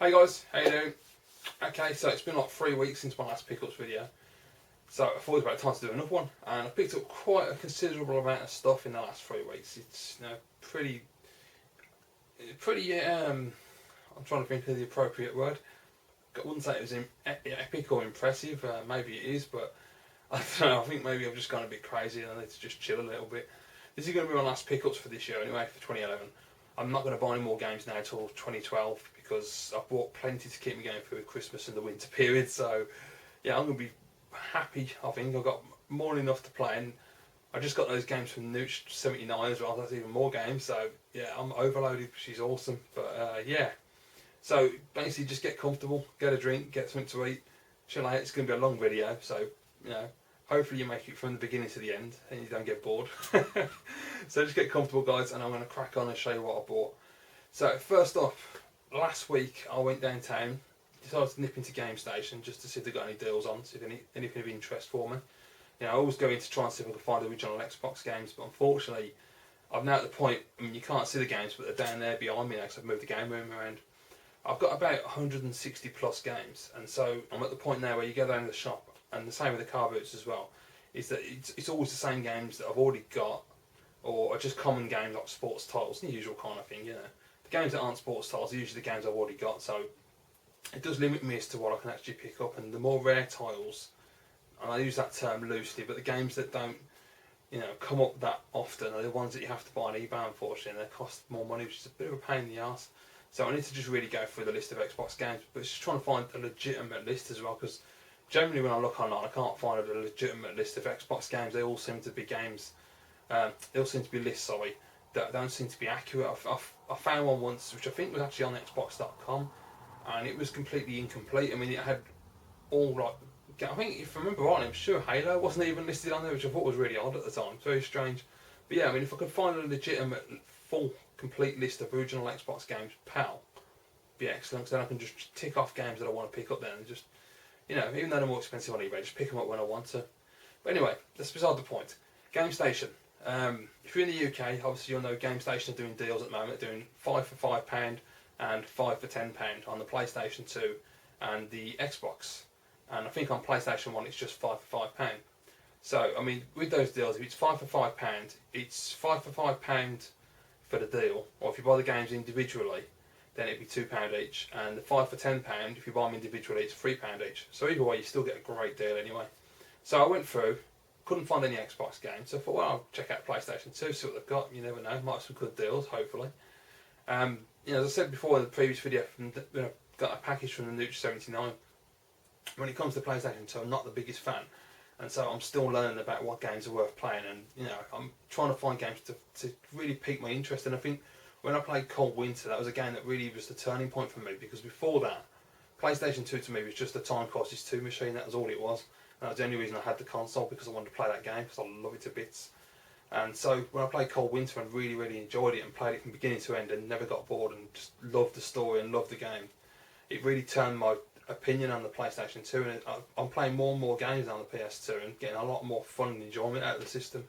Hey guys, how you doing? Okay, so it's been like 3 weeks since my last pickups video, so I thought it was about time to do another one, and I picked up quite a considerable amount of stuff in the last 3 weeks. It's pretty. I'm trying to think of the appropriate word. I wouldn't say it was epic or impressive. Maybe it is, but I don't know. I think maybe I've just gone a bit crazy and I need to just chill a little bit. This is going to be my last pickups for this year anyway, for 2011. I'm not going to buy any more games now till 2012 because I've bought plenty to keep me going through Christmas and the winter period. So yeah, I'm going to be happy. I think I've got more than enough to play, and I just got those games from Nooch 79 as well. That's even more games. So yeah, I'm overloaded. She's awesome. But yeah, so basically just get comfortable, get a drink, get something to eat, chill out. It's going to be a long video, so hopefully you make it from the beginning to the end and you don't get bored. So just get comfortable guys, and I'm going to crack on and show you what I bought. So first off, last week I went downtown, decided to nip into Game Station just to see if they got any deals on, see if anything of interest for me. I always go in to try and see if I can find original Xbox games, but unfortunately I'm now at the point, you can't see the games, but they're down there behind me now because I've moved the game room around. I've got about 160 plus games, and so I'm at the point now where you go down to the shop, and the same with the car boots as well, is that it's always the same games that I've already got, or are just common games like sports titles, the usual kind of thing, The games that aren't sports titles are usually the games I've already got, so it does limit me as to what I can actually pick up, and the more rare titles, and I use that term loosely, but the games that don't come up that often are the ones that you have to buy on eBay, unfortunately, and they cost more money, which is a bit of a pain in the arse. So I need to just really go through the list of Xbox games, but it's just trying to find a legitimate list as well, because generally when I look online I can't find a legitimate list of Xbox games. They all seem to be games, they all seem to be lists, sorry, that don't seem to be accurate. I found one once which I think was actually on Xbox.com, and it was completely incomplete. I mean, it had all like, I think if I remember right, I'm sure Halo wasn't even listed on there, which I thought was really odd at the time. It's very strange. But yeah, I mean, if I could find a legitimate, full, complete list of original Xbox games, pal, be excellent. Because then I can just tick off games that I want to pick up then, and just, even though they're more expensive on eBay, just pick them up when I want to. But anyway, that's beside the point. Game Station. If you're in the UK, obviously you'll know Game Station are doing deals at the moment. They're doing 5 for £5 and 5 for £10 on the PlayStation 2 and the Xbox. And I think on PlayStation 1 it's just 5 for £5. So, I mean, with those deals, if it's 5 for £5, it's 5 for £5 for the deal. Or if you buy the games individually, then it'd be £2 each. And the 5 for £10, if you buy them individually, it's £3 each. So either way, you still get a great deal anyway. So I went through, couldn't find any Xbox games. So I thought, well, I'll check out PlayStation 2, see what they've got. You never know, might have some good deals, hopefully. As I said before in the previous video, got a package from the Nooch 79. When it comes to PlayStation 2, I'm not the biggest fan, and so I'm still learning about what games are worth playing, and I'm trying to find games to really pique my interest. And I think when I played Cold Winter, that was a game that really was the turning point for me, because before that, PlayStation 2 to me was just a Time Crisis 2 machine. That was all it was. And that was the only reason I had the console, because I wanted to play that game, because I love it to bits. And so when I played Cold Winter and really enjoyed it and played it from beginning to end and never got bored and just loved the story and loved the game, it really turned my opinion on the PlayStation 2, and I'm playing more and more games on the PS2 and getting a lot more fun and enjoyment out of the system.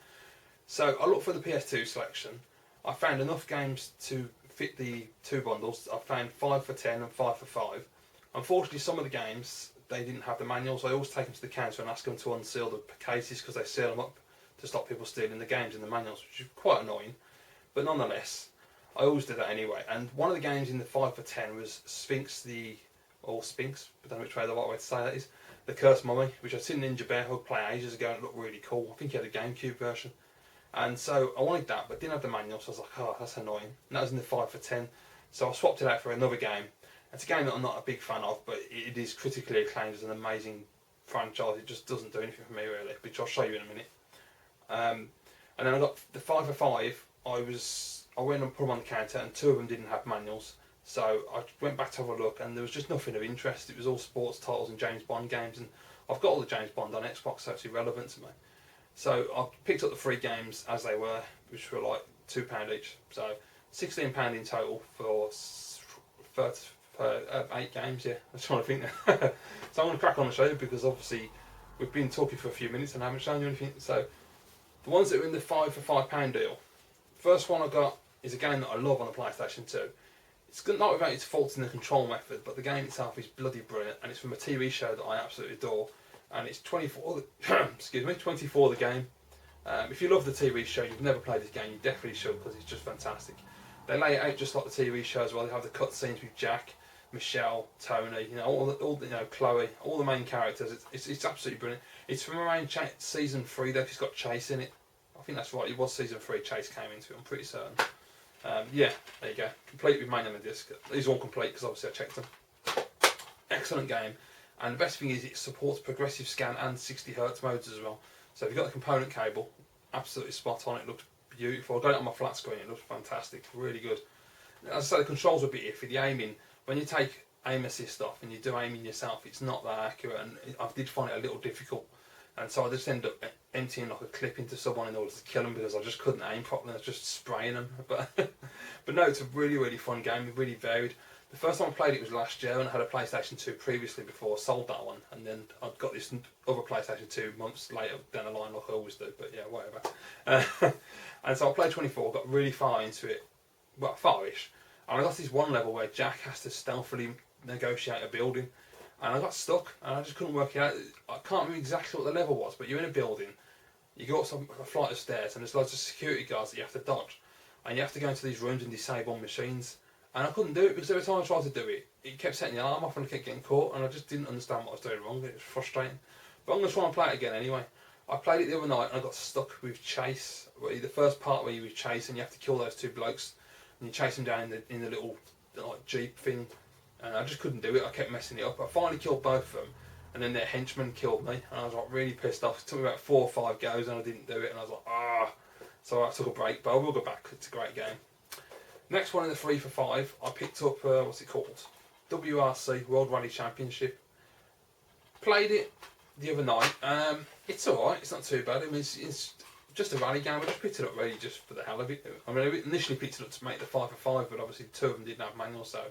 So I looked for the PS2 selection. I found enough games to fit the two bundles. I found 5 for 10 and 5 for 5. Unfortunately, some of the games, they didn't have the manuals. I always take them to the counter and ask them to unseal the cases, because they seal them up to stop people stealing the games in the manuals, which is quite annoying. But nonetheless, I always do that anyway. And one of the games in the 5 for 10 was Sphinx, I don't know which way the right way to say that is, The Cursed Mummy, which I'd seen Ninja Bear Hug play ages ago and it looked really cool. I think he had a GameCube version. And so I wanted that, but didn't have the manual, so I was like, oh, that's annoying. And that was in the 5 for 10. So I swapped it out for another game. It's a game that I'm not a big fan of, but it is critically acclaimed as an amazing franchise. It just doesn't do anything for me really, which I'll show you in a minute. And then I got the 5 for 5. I went and put them on the counter, and 2 of them didn't have manuals. So I went back to have a look, and there was just nothing of interest. It was all sports titles and James Bond games, and I've got all the James Bond on Xbox, so it's irrelevant to me. So I picked up the 3 games as they were, which were like £2 each. So £16 in total for 8 games. Yeah, I was trying to think now. So I'm going to crack on and show you, because obviously we've been talking for a few minutes and I haven't shown you anything. So the ones that are in the 5 for £5 deal. First one I got is a game that I love on the PlayStation 2. It's not without its faults in the control method, but the game itself is bloody brilliant, and it's from a TV show that I absolutely adore. And it's 24. Excuse me, 24 the game. If you love the TV show, you've never played this game, you definitely should, because it's just fantastic. They lay it out just like the TV show as well. They have the cutscenes with Jack, Michelle, Tony, all Chloe, all the main characters. It's absolutely brilliant. It's from around season 3 though. It's got Chase in it. I think that's right. It was season 3. Chase came into it. I'm pretty certain. Yeah, there you go. Complete with main on the disc. These are all complete because obviously I checked them. Excellent game. And the best thing is it supports progressive scan and 60Hz modes as well. So if you've got the component cable, absolutely spot on. It looks beautiful. I got it on my flat screen. It looks fantastic. Really good. As I say, the controls are a bit iffy. The aiming, when you take aim assist off and you do aiming yourself, it's not that accurate. And I did find it a little difficult. And so I just ended up emptying like a clip into someone in order to kill them because I just couldn't aim properly. I was just spraying them. But no, it's a really, really fun game. Really varied. The first time I played it was last year, and I had a PlayStation 2 previously before I sold that one. And then I got this other PlayStation 2 months later down the line, like I always do. But yeah, whatever. And so I played 24, got really far into it. Well, far-ish. And I got this one level where Jack has to stealthily negotiate a building. And I got stuck, and I just couldn't work it out. I can't remember exactly what the level was, but you're in a building, you go up a flight of stairs, and there's loads of security guards that you have to dodge. And you have to go into these rooms and disable machines. And I couldn't do it, because every time I tried to do it, it kept setting the alarm off and I kept getting caught, and I just didn't understand what I was doing wrong. It was frustrating. But I'm going to try and play it again anyway. I played it the other night, and I got stuck with Chase. The first part where you with Chase, and you have to kill those two blokes, and you chase them down in the little like Jeep thing. And I just couldn't do it. I kept messing it up. I finally killed both of them, and then their henchman killed me, and I was like really pissed off. It took me about 4 or 5 goes, and I didn't do it, and I was like, ah. So I took a break, but I will go back. It's a great game. Next one in the 3 for 5, I picked up what's it called? WRC World Rally Championship. Played it the other night. It's alright. It's not too bad. I mean, it's just a rally game. I just picked it up really just for the hell of it. I mean, I initially picked it up to make the 5 for 5, but obviously 2 of them didn't have manuals, so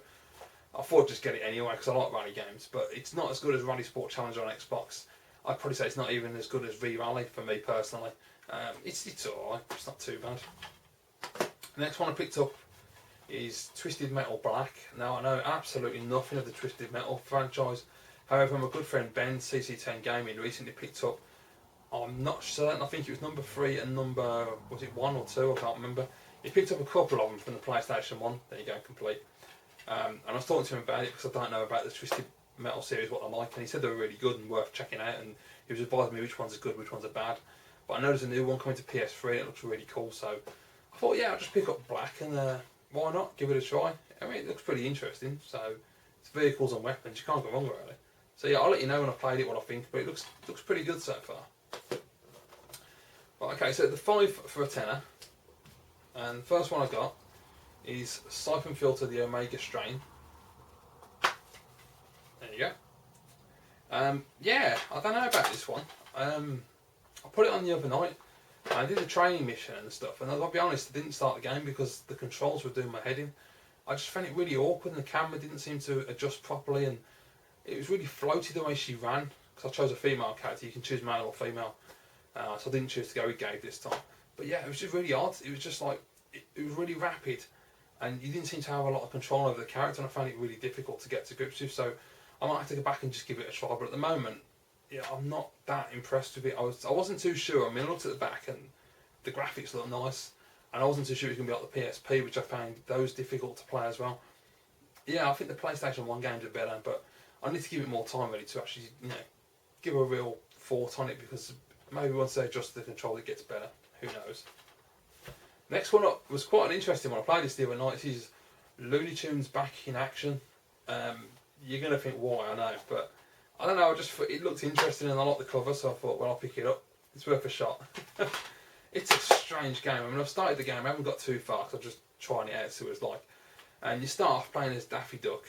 I thought I'd just get it anyway because I like rally games, but it's not as good as Rally Sport Challenge on Xbox. I'd probably say it's not even as good as V-Rally for me personally. It's alright, it's not too bad. The next one I picked up is Twisted Metal Black. Now I know absolutely nothing of the Twisted Metal franchise. However, my good friend Ben, CC10 Gaming, recently picked up, I'm not certain, I think it was number 3 and number, was it 1 or 2, I can't remember. He picked up a couple of them from the PlayStation 1, there you go, complete. And I was talking to him about it because I don't know about the Twisted Metal series, what they're like, and he said they were really good and worth checking out, and he was advising me which ones are good, which ones are bad. But I know there's a new one coming to PS3 and it looks really cool, so I thought, yeah, I'll just pick up Black and why not, give it a try. I mean, it looks pretty interesting, so it's vehicles and weapons, you can't go wrong really. So yeah, I'll let you know when I've played it what I think, but it looks pretty good so far. Right, okay, so the 5 for a tenner, and the first one I got is Siphon Filter the Omega Strain. There you go. Yeah, I don't know about this one. I put it on the other night. I did a training mission and stuff, and I'll be honest, I didn't start the game because the controls were doing my head in. I just found it really awkward, and the camera didn't seem to adjust properly, and it was really floaty the way she ran. Because I chose a female character, you can choose male or female. So I didn't choose to go with Gabe this time. But yeah, it was just really odd. It was just like, it was really rapid. And you didn't seem to have a lot of control over the character, and I found it really difficult to get to grips with, so I might have to go back and just give it a try. But at the moment, yeah, I'm not that impressed with it. I wasn't too sure. I mean, I looked at the back and the graphics look nice, and I wasn't too sure it was going to be like the PSP, which I found those difficult to play as well. Yeah, I think the PlayStation 1 games are better, but I need to give it more time really to actually, give a real thought on it, because maybe once they adjust the control it gets better. Who knows? Next one up was quite an interesting one. I played this the other night. This is Looney Tunes Back in Action. You're going to think why, I know, but I don't know, it looked interesting and I like the cover, so I thought, well, I'll pick it up. It's worth a shot. It's a strange game. I mean, I've started the game, I haven't got too far because I'm just trying it out to see what it's like. And you start off playing as Daffy Duck,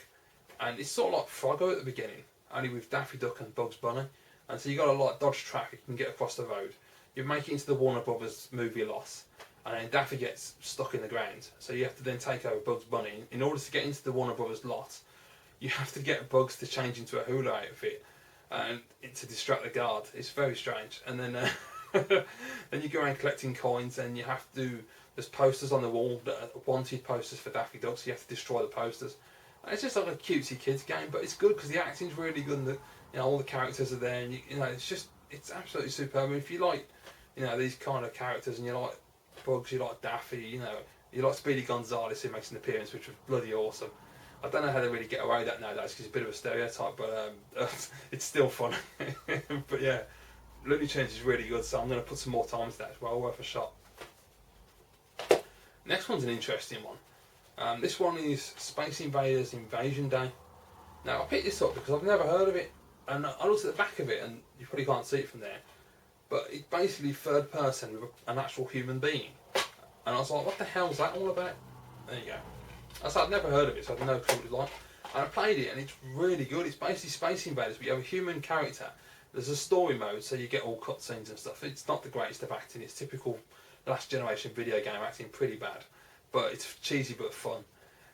and it's sort of like Froggo at the beginning, only with Daffy Duck and Bugs Bunny. And so you got to like dodge traffic and get across the road. You make it into the Warner Brothers movie loss, and then Daffy gets stuck in the ground. So you have to then take over Bugs Bunny. In order to get into the Warner Brothers lot, you have to get Bugs to change into a hula outfit and to distract the guard. It's very strange. And then then you go around collecting coins, and you have to There's posters on the wall that are wanted posters for Daffy Duck, so you have to destroy the posters. And it's just like a cutesy kids game, but it's good because the acting's really good and all the characters are there, and it's absolutely superb. And if you like, these kind of characters, and you like Bugs, you like Daffy, you like Speedy Gonzales, who makes an appearance, which was bloody awesome. I don't know how they really get away with that nowadays because it's a bit of a stereotype, but it's still fun. But yeah, Looney Tunes is really good, so I'm going to put some more time into that as well, worth a shot. Next one's an interesting one. This one is Space Invaders Invasion Day. Now, I picked this up because I've never heard of it, and I looked at the back of it, and you probably can't see it from there, but it's basically third person with an actual human being. And I was like, what the hell's that all about? There you go. I said, I'd never heard of it, so I didn't know what it was like. And I played it, and it's really good. It's basically Space Invaders, but you have a human character. There's a story mode, so you get all cutscenes and stuff. It's not the greatest of acting. It's typical last generation video game acting, pretty bad. But it's cheesy but fun.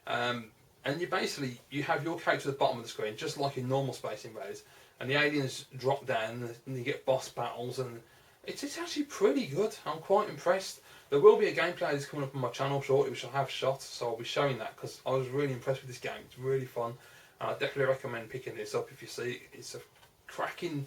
And you have your character at the bottom of the screen, just like in normal Space Invaders. And the aliens drop down, and you get boss battles, and it's actually pretty good. I'm quite impressed. There will be a gameplay that's coming up on my channel shortly, which I'll have shot, so I'll be showing that because I was really impressed with this game. It's really fun, and I definitely recommend picking this up if you see it. It's a cracking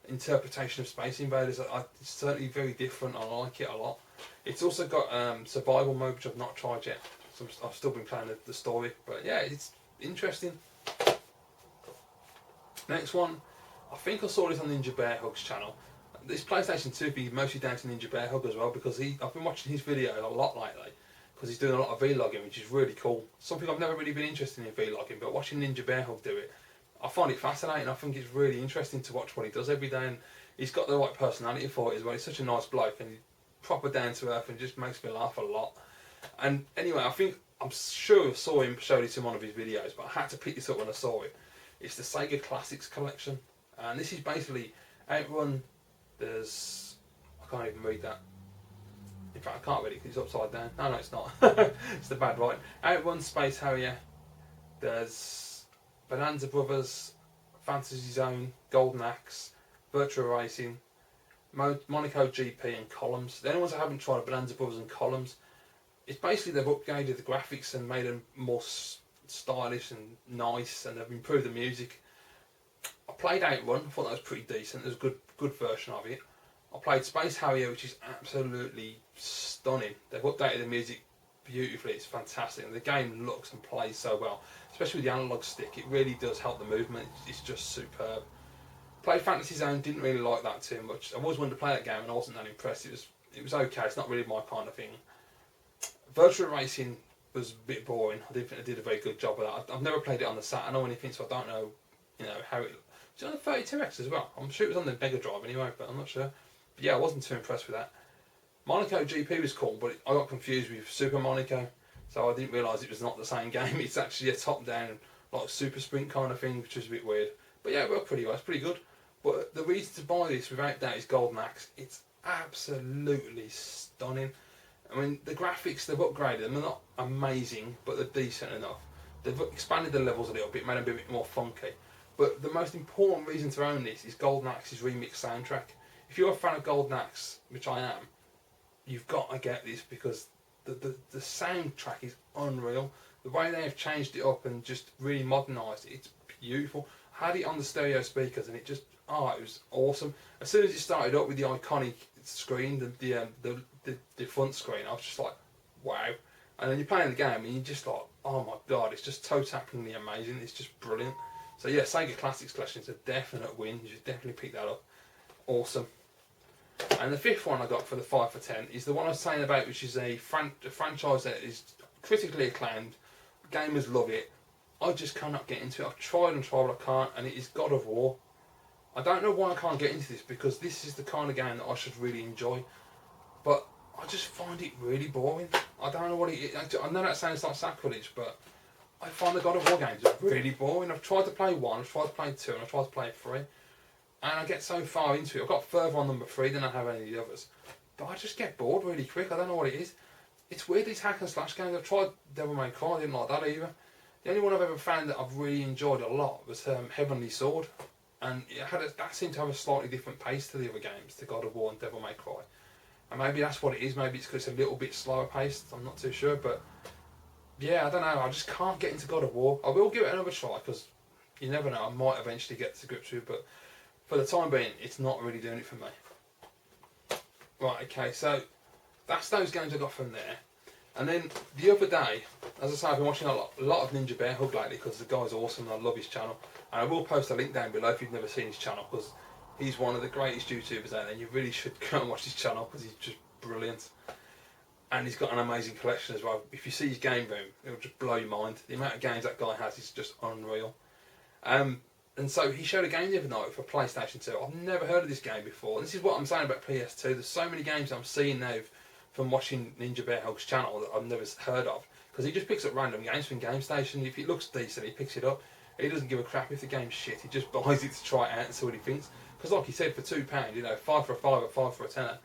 interpretation of Space Invaders. It's certainly very different. I like it a lot. It's also got survival mode, which I've not tried yet. So I've still been playing the story, but yeah, it's interesting. Next one, I think I saw this on Ninja Bear Hug's channel. This PlayStation 2 be mostly down to Ninja Bear Hug as well, because I've been watching his videos a lot lately because he's doing a lot of vlogging, which is really cool. Something I've never really been interested in vlogging, but watching Ninja Bear Hug do it, I find it fascinating. I think it's really interesting to watch what he does every day, and he's got the right personality for it as well. He's such a nice bloke, and he's proper down to earth, and just makes me laugh a lot. And anyway, I'm sure I saw him show this in one of his videos, but I had to pick this up when I saw it. It's the Sega Classics collection, and this is basically Outrun. I can't even read that. In fact, I can't read it because it's upside down. No, it's not. It's the bad writing. Outrun, Space Harrier. There's Bonanza Brothers, Fantasy Zone, Golden Axe, Virtua Racing, Monaco GP, and Columns. The only ones I haven't tried are Bonanza Brothers and Columns. It's basically they've upgraded the graphics and made them more stylish and nice, and they've improved the music. I played Outrun, I thought that was pretty decent. There's a good version of it. I played Space Harrier, which is absolutely stunning. They've updated the music beautifully, it's fantastic. And the game looks and plays so well, especially with the analog stick. It really does help the movement, it's just superb. Played Fantasy Zone, didn't really like that too much. I always wanted to play that game and I wasn't that impressed. It was okay, it's not really my kind of thing. Virtua Racing was a bit boring. I didn't think they did a very good job of that. I've never played it on the Saturn or anything, so I don't know, how it. It's on the 32X as well. I'm sure it was on the Mega Drive anyway, but I'm not sure. But yeah, I wasn't too impressed with that. Monaco GP was cool, but I got confused with Super Monaco, so I didn't realise it was not the same game. It's actually a top-down, like Super Sprint kind of thing, which was a bit weird. But yeah, it worked pretty well. It's pretty good. But the reason to buy this, without doubt, is Golden Axe. It's absolutely stunning. I mean, the graphics, they've upgraded them. They're not amazing, but they're decent enough. They've expanded the levels a little bit, made them a bit more funky. But the most important reason to own this is Golden Axe's remix soundtrack. If you're a fan of Golden Axe, which I am, you've got to get this because the soundtrack is unreal. The way they have changed it up and just really modernised it, it's beautiful. I had it on the stereo speakers and it was awesome. As soon as it started up with the iconic screen, the front screen, I was just like, wow. And then you're playing the game and you're just like, oh my god, it's just toe-tappingly amazing. It's just brilliant. So yeah, Sega Classics Collection is a definite win. You should definitely pick that up. Awesome. And the fifth one I got for the 5 for 10 is the one I was saying about, which is a franchise that is critically acclaimed. Gamers love it. I just cannot get into it. I've tried and tried, but I can't. And it is God of War. I don't know why I can't get into this, because this is the kind of game that I should really enjoy. But I just find it really boring. I don't know what it is. I know that sounds like sacrilege, but I find the God of War games really boring. I've tried to play 1, I've tried to play 2, and I've tried to play 3. And I get so far into it. I've got further on number 3 than I have any of the others. But I just get bored really quick. I don't know what it is. It's weird, these hack and slash games. I've tried Devil May Cry, I didn't like that either. The only one I've ever found that I've really enjoyed a lot was Heavenly Sword. And that seemed to have a slightly different pace to the other games, to God of War and Devil May Cry. And maybe that's what it is. Maybe it's because it's a little bit slower paced. I'm not too sure, but yeah, I don't know. I just can't get into God of War. I will give it another try because you never know. I might eventually get to grips with it, but for the time being, it's not really doing it for me. Right, okay, so that's those games I got from there. And then the other day, as I say, I've been watching a lot of Ninja Bear Hug lately because the guy's awesome and I love his channel. And I will post a link down below if you've never seen his channel because he's one of the greatest YouTubers out there. And you really should go and watch his channel because he's just brilliant. And he's got an amazing collection as well. If you see his game room, it'll just blow your mind. The amount of games that guy has is just unreal. And so he showed a game the other night for PlayStation 2. I've never heard of this game before. And this is what I'm saying about PS2. There's so many games I'm seeing now from watching Ninja Bear Hug's channel that I've never heard of. Because he just picks up random games from Game Station. If it looks decent, he picks it up. He doesn't give a crap if the game's shit. He just buys it to try it out and see what he thinks. Because like he said, for £2, you know, 5 for a fiver, 5 for a tenner,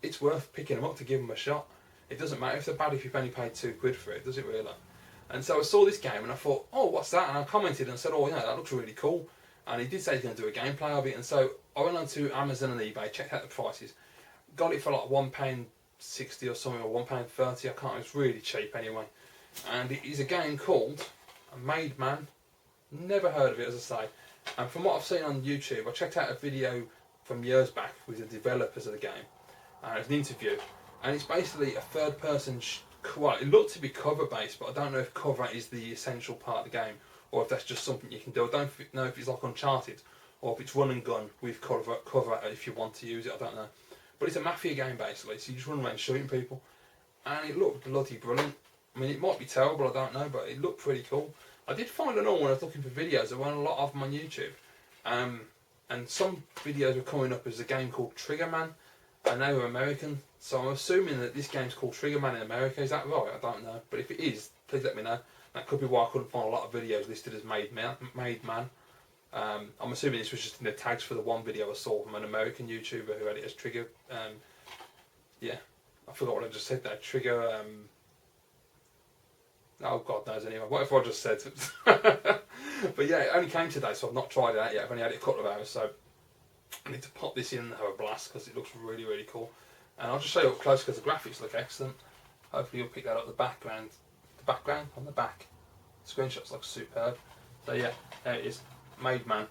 it's worth picking them up to give them a shot. It doesn't matter if they're bad if you've only paid £2 for it, does it really? And so I saw this game and I thought, oh, what's that? And I commented and said, oh, yeah, that looks really cool. And he did say he's going to do a gameplay of it. And so I went on to Amazon and eBay, checked out the prices, got it for like £1.60 or something, or £1.30. I can't. It was really cheap anyway. And it is a game called Maid Man. Never heard of it, as I say. And from what I've seen on YouTube, I checked out a video from years back with the developers of the game. And it's an interview. And it's basically a third-person. Well, it looked to be cover-based, but I don't know if cover is the essential part of the game, or if that's just something you can do. I don't know if it's like Uncharted, or if it's run and gun with cover if you want to use it. I don't know. But it's a mafia game basically, so you just run around shooting people, and it looked bloody brilliant. I mean, it might be terrible, I don't know, but it looked pretty cool. I did find another when I was looking for videos. There weren't a lot of them on YouTube, and some videos were coming up as a game called Trigger Man, and they were American. So I'm assuming that this game's called Trigger Man in America. Is that right? I don't know, but if it is, please let me know. That could be why I couldn't find a lot of videos listed as Maid Man. I'm assuming this was just in the tags for the one video I saw from an American YouTuber who had it as Trigger. Yeah, I forgot what I just said there. Trigger. Oh God knows anyway. Whatever I just said. But yeah, it only came today, so I've not tried it out yet. I've only had it a couple of hours, so I need to pop this in and have a blast because it looks really, really cool. And I'll just show you up close because the graphics look excellent. Hopefully you'll pick that up the background. Background on the back. Screenshots look superb. So yeah, there it is. Maid Man.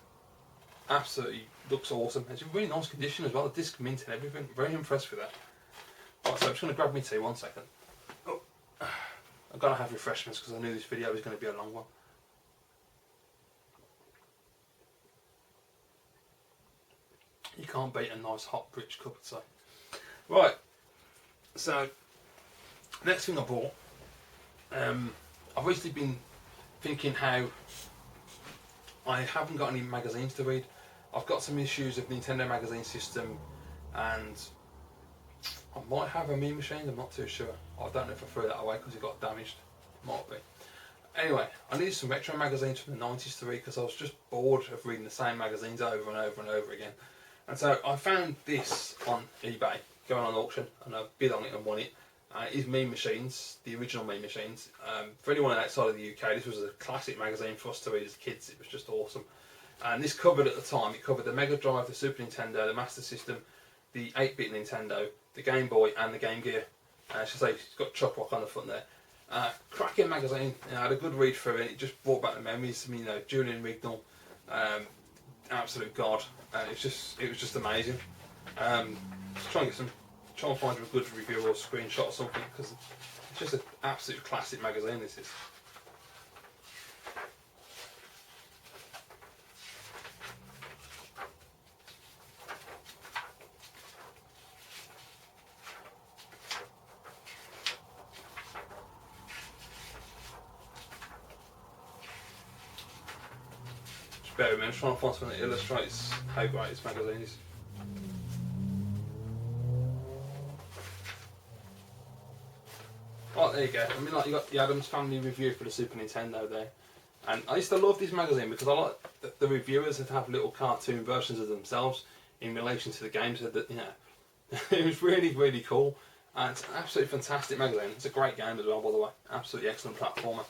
Absolutely looks awesome. It's in really nice condition as well. The disc mint and everything. Very impressed with that. Right, so I'm just going to grab me tea 1 second. Oh, I've got to have refreshments because I knew this video was going to be a long one. You can't beat a nice hot rich cup of tea. Right, so next thing I bought. I've recently been thinking how I haven't got any magazines to read. I've got some issues with Nintendo magazine system, and I might have a Me Machine. I'm not too sure. I don't know if I threw that away because it got damaged. Might be. Anyway, I needed some retro magazines from the 90s to read because I was just bored of reading the same magazines over and over and over again. And so I found this on eBay, going on auction, and I bid on it and won it. It is Me Machines, the original Me Machines. For anyone outside of the UK, this was a classic magazine for us to read as kids. It was just awesome. And this covered at the time, it covered the Mega Drive, the Super Nintendo, the Master System, the 8-bit Nintendo, the Game Boy and the Game Gear. I should say it's got Chuck Rock on the front there. Cracking magazine. I had a good read through it. It just brought back the memories. You know, Julian Rignall, absolute god. It was just amazing. Just try and find a good review or screenshot or something because it's just an absolute classic magazine. This is. Bear with me, I'm trying to find something that illustrates how great this magazine is. Right, there you go. I mean, like, you got the Addams Family review for the Super Nintendo there. And I used to love this magazine because I like the reviewers that have little cartoon versions of themselves in relation to the games. So that, you know, it was really, really cool. And it's an absolutely fantastic magazine. It's a great game as well, by the way. Absolutely excellent platformer.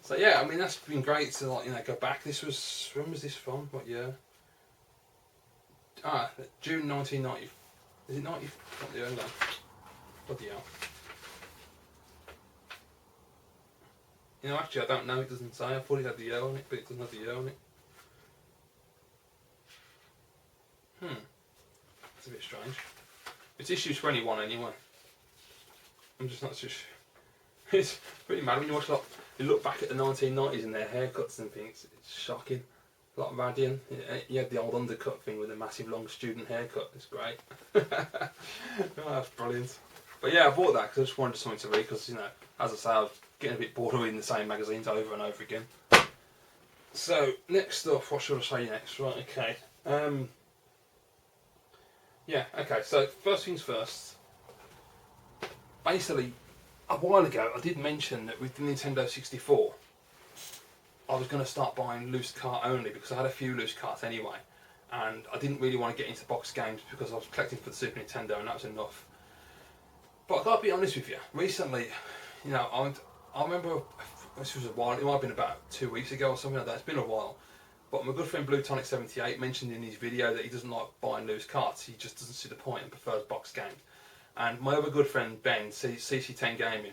So yeah, I mean that's been great to go back. This was, when was this from? What year? June 1990. Is it 90? What the hell? Bloody hell. You know, actually, I don't know. It doesn't say. I thought it had the year on it, but it doesn't have the year on it. It's a bit strange. It's issue 21 anyway. I'm just not so sure. It's pretty mad when you watch you look back at the 1990s and their haircuts and things. It's shocking. A lot of Radian. You had the old undercut thing with a massive long student haircut. It's great. Oh, that's brilliant. But yeah, I bought that because I just wanted something to read. Because, you know, as I say, I was getting a bit bored of reading the same magazines over and over again. So next up, what should I show you next? Right, okay. Yeah, okay. So first things first. Basically, a while ago, I did mention that with the Nintendo 64, I was going to start buying loose cart only because I had a few loose carts anyway, and I didn't really want to get into box games because I was collecting for the Super Nintendo, and that was enough. But I got to be honest with you. Recently, you know, I remember this was a while. It might have been about 2 weeks ago or something like that. It's been a while. But my good friend Blue Tonic 78 mentioned in his video that he doesn't like buying loose carts. He just doesn't see the point and prefers box games. And my other good friend Ben, CC10 Gaming,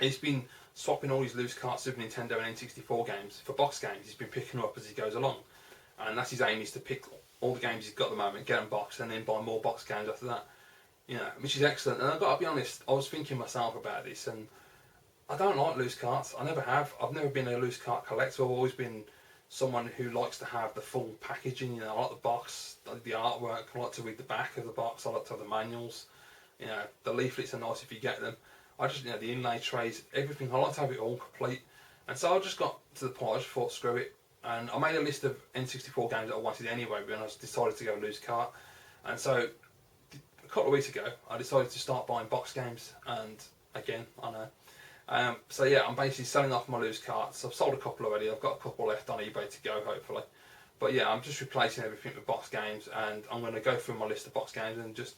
he's been swapping all his loose cart Super Nintendo and N64 games for box games. He's been picking them up as he goes along. And that's his aim, is to pick all the games he's got at the moment, get them boxed, and then buy more box games after that. You know, which is excellent. And I've got to be honest, I was thinking myself about this, and I don't like loose carts. I never have. I've never been a loose cart collector. I've always been someone who likes to have the full packaging. You know, I like the box, the artwork. I like to read the back of the box. I like to have the manuals. You know, the leaflets are nice if you get them. I just, you know, the inlay trays, everything. I like to have it all complete. And so I just got to the point. I just thought, screw it. And I made a list of N64 games that I wanted anyway. When I decided to go loose cart, and so a couple of weeks ago, I decided to start buying box games. And again, I know. So yeah, I'm basically selling off my loose carts. I've sold a couple already. I've got a couple left on eBay to go, hopefully. But yeah, I'm just replacing everything with box games, and I'm going to go through my list of box games and just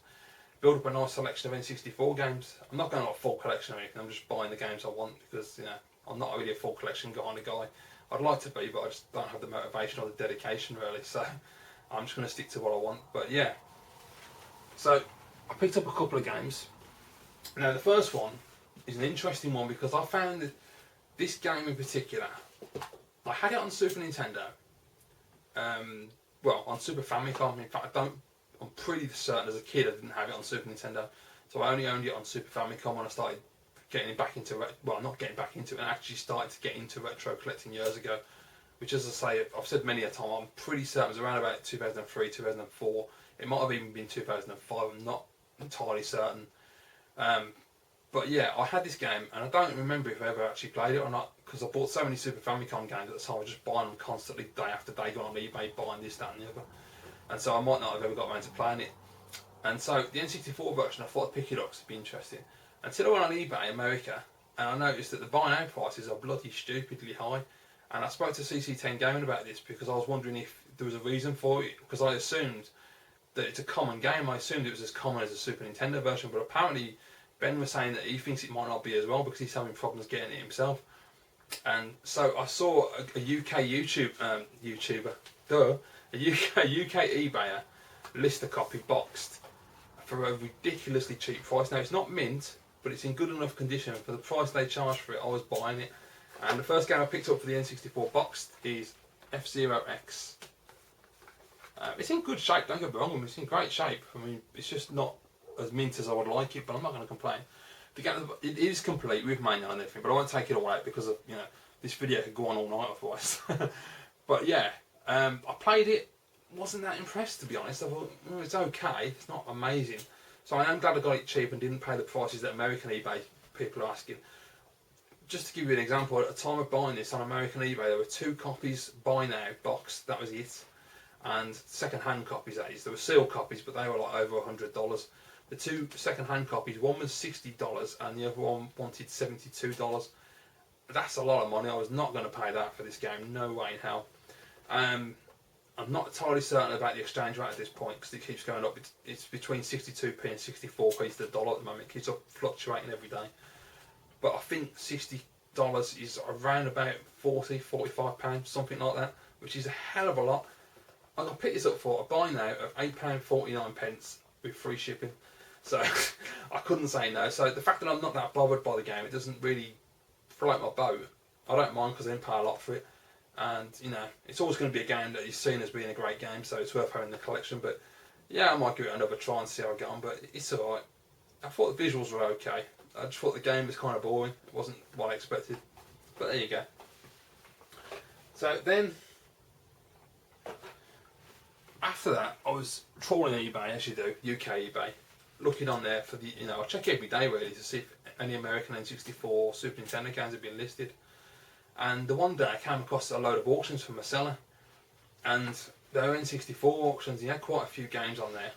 build up a nice selection of N64 games. I'm not going to a full collection or anything. I'm just buying the games I want because, you know, I'm not really a full collection kind of guy. I'd like to be, but I just don't have the motivation or the dedication really. So I'm just going to stick to what I want. But yeah, so I picked up a couple of games. Now the first one is an interesting one because I found that this game in particular, I had it on Super Nintendo, well, on Super Famicom. In fact, I'm pretty certain as a kid I didn't have it on Super Nintendo, so I only owned it on Super Famicom when I started getting back into, well, not getting back into it, and actually started to get into retro collecting years ago, which, as I say, I've said many a time, I'm pretty certain it was around about 2003, 2004, it might have even been 2005, I'm not entirely certain. But yeah, I had this game, and I don't remember if I ever actually played it or not, because I bought so many Super Famicom games at the time. I was just buying them constantly, day after day, going on eBay, buying this, that and the other. And so I might not have ever got around to playing it. And so the N64 version, I thought I'd pick it up because it'd be interesting. Until I went on eBay America, and I noticed that the buy now prices are bloody stupidly high. And I spoke to CC10 Gaming about this because I was wondering if there was a reason for it, because I assumed that it's a common game. I assumed it was as common as the Super Nintendo version, but apparently Ben was saying that he thinks it might not be as well because he's having problems getting it himself. And so I saw a UK YouTuber, a UK eBayer list a copy boxed for a ridiculously cheap price. Now it's not mint, but it's in good enough condition for the price they charged for it. I was buying it, and the first game I picked up for the N64 boxed is F-Zero X. It's in good shape, don't get me wrong, it's in great shape. I mean, it's just not as mint as I would like it, but I'm not going to complain. The game, it is complete with manual and everything, but I won't take it all out because of, you know, this video could go on all night otherwise. But yeah, I played it, wasn't that impressed to be honest. I thought, it's okay, it's not amazing. So I am glad I got it cheap and didn't pay the prices that American eBay people are asking. Just to give you an example, at the time of buying this on American eBay, there were 2 copies buy now boxed, that was it. And second-hand copies, that is. There were sealed copies, but they were like over $100. The 2 second-hand copies, one was $60 and the other one wanted $72. That's a lot of money. I was not going to pay that for this game, no way in hell. I'm not entirely certain about the exchange rate at this point because it keeps going up. It's between 62p and 64p to the dollar at the moment. It keeps up fluctuating every day. But I think $60 is around about £40–45, something like that, which is a hell of a lot. I got picked this up for a buy now of £8.49. with free shipping. So I couldn't say no. So the fact that I'm not that bothered by the game, it doesn't really float my boat. I don't mind because I didn't pay a lot for it. And, you know, it's always going to be a game that is seen as being a great game, so it's worth having in the collection. But yeah, I might give it another try and see how I get on, but it's alright. I thought the visuals were okay. I just thought the game was kind of boring. It wasn't what I expected. But there you go. So then, after that, I was trawling eBay, as you do, UK eBay, looking on there for the, you know, I check every day really to see if any American N64 or Super Nintendo games have been listed. And the one day I came across a load of auctions from a seller, and they were N64 auctions. He had quite a few games on there,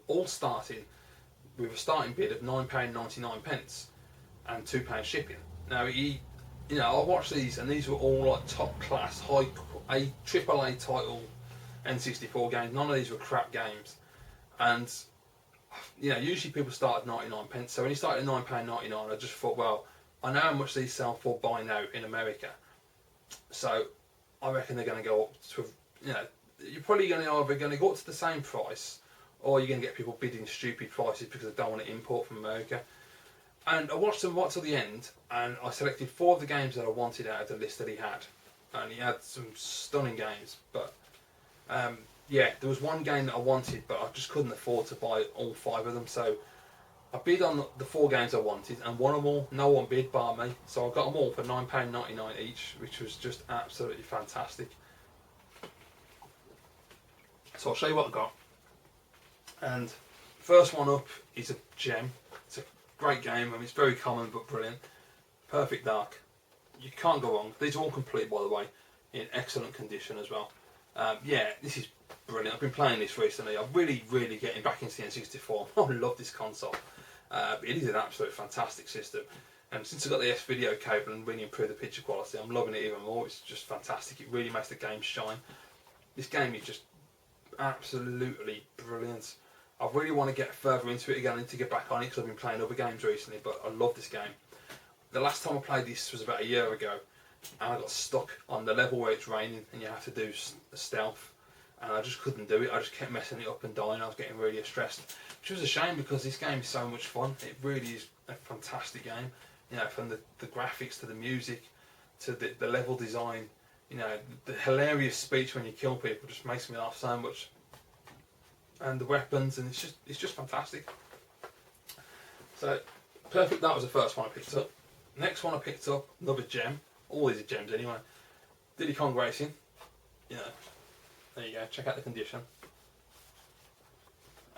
all starting with a starting bid of £9.99 and £2 shipping. Now you know, I watched these, and these were all like top class, a AAA title N64 games. None of these were crap games, and you know, usually people start at 99p. So when he started at £9.99, I just thought, well, I know how much these sell for by now in America, so I reckon they're going to go up to, you know, you're probably going to either going to go up to the same price, or you're going to get people bidding stupid prices because they don't want to import from America. And I watched them right till the end, and I selected 4 of the games that I wanted out of the list that he had, and he had some stunning games. But yeah, there was one game that I wanted, but I just couldn't afford to buy all 5 of them, so I bid on the 4 games I wanted, and one of them all, no one bid bar me, so I got them all for £9.99 each, which was just absolutely fantastic. So I'll show you what I got. And first one up is a gem. It's a great game. I mean, it's very common but brilliant. Perfect Dark. You can't go wrong. These are all complete, by the way, in excellent condition as well. Yeah, this is brilliant. I've been playing this recently. I'm really getting back into the N64. I love this console. It is an absolute fantastic system. And since I got the S-Video cable and really improved the picture quality, I'm loving it even more. It's just fantastic. It really makes the game shine. This game is just absolutely brilliant. I really want to get further into it again. I need to get back on it because I've been playing other games recently, but I love this game. The last time I played this was about a year ago, and I got stuck on the level where it's raining and you have to do stealth, and I just couldn't do it. I just kept messing it up and dying. I was getting really stressed, which was a shame because this game is so much fun. It really is a fantastic game. You know, from the graphics to the music to the level design. You know, the hilarious speech when you kill people just makes me laugh so much. And the weapons, and it's just fantastic. So, Perfect, that was the first one I picked up. Next one I picked up, another gem. All these are gems anyway. Diddy Kong Racing. You know, there you go, check out the condition.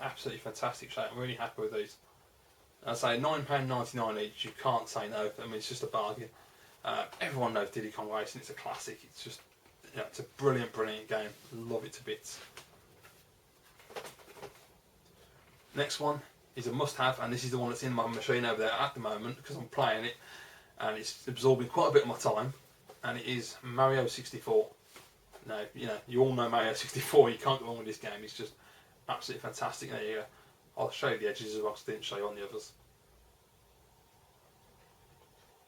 Absolutely fantastic shape, I'm really happy with these. I say £9.99 each, you can't say no. I mean, it's just a bargain. Everyone knows Diddy Kong Racing, it's a classic. It's just, you know, it's a brilliant game. Love it to bits. Next one is a must-have, and this is the one that's in my machine over there at the moment because I'm playing it, and it's absorbing quite a bit of my time. And it is Mario 64. Now, you know, you all know Mario 64. You can't go wrong with this game. It's just absolutely fantastic. There you go. I'll show you the edges as well, because I didn't show you on the others.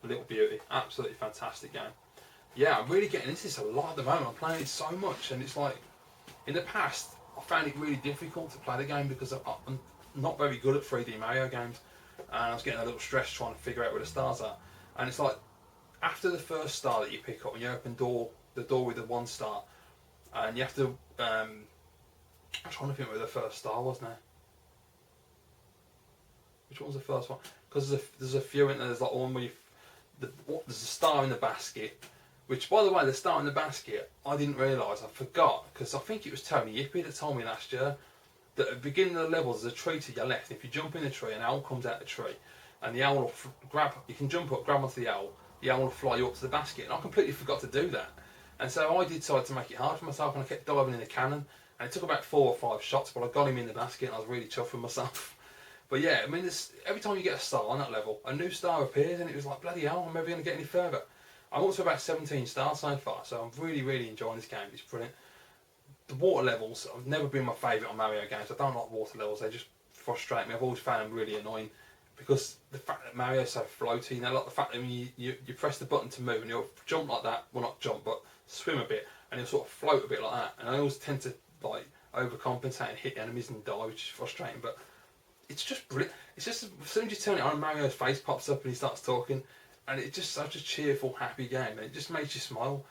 A little beauty. Absolutely fantastic game. Yeah, I'm really getting into this a lot at the moment. I'm playing it so much, and it's like, in the past, I found it really difficult to play the game because I'm not very good at 3D Mario games, and I was getting a little stressed trying to figure out where the stars are. And it's like, after the first star that you pick up, and you open the door with the 1 star, and you have to, I'm trying to think where the first star was now. Which one was the first one? Because there's a few in there. There's like one where there's a star in the basket. Which, by the way, the star in the basket, I didn't realise. I forgot, because I think it was Tony Yippee that told me last year that at the beginning of the level there's a tree to your left. If you jump in the tree, an owl comes out the tree, and the owl will you can jump up, grab onto the owl will fly you up to the basket. And I completely forgot to do that. And so I decided to make it hard for myself, and I kept diving in the cannon. And it took about 4 or 5 shots, but I got him in the basket, and I was really chuffed with myself. But yeah, I mean, every time you get a star on that level, a new star appears, and it was like, bloody hell, I'm never going to get any further. I'm up to about 17 stars so far, so I'm really enjoying this game. It's brilliant. The water levels have never been my favourite on Mario games. I don't like water levels, they just frustrate me. I've always found them really annoying because the fact that Mario's so floaty, you know, like the fact that when you press the button to move and you'll jump like that, well, not jump, but swim a bit, and you'll sort of float a bit like that. And I always tend to like overcompensate and hit enemies and die, which is frustrating. But it's just brilliant. It's just as soon as you turn it on, Mario's face pops up and he starts talking, and it's just such a cheerful, happy game, and it just makes you smile.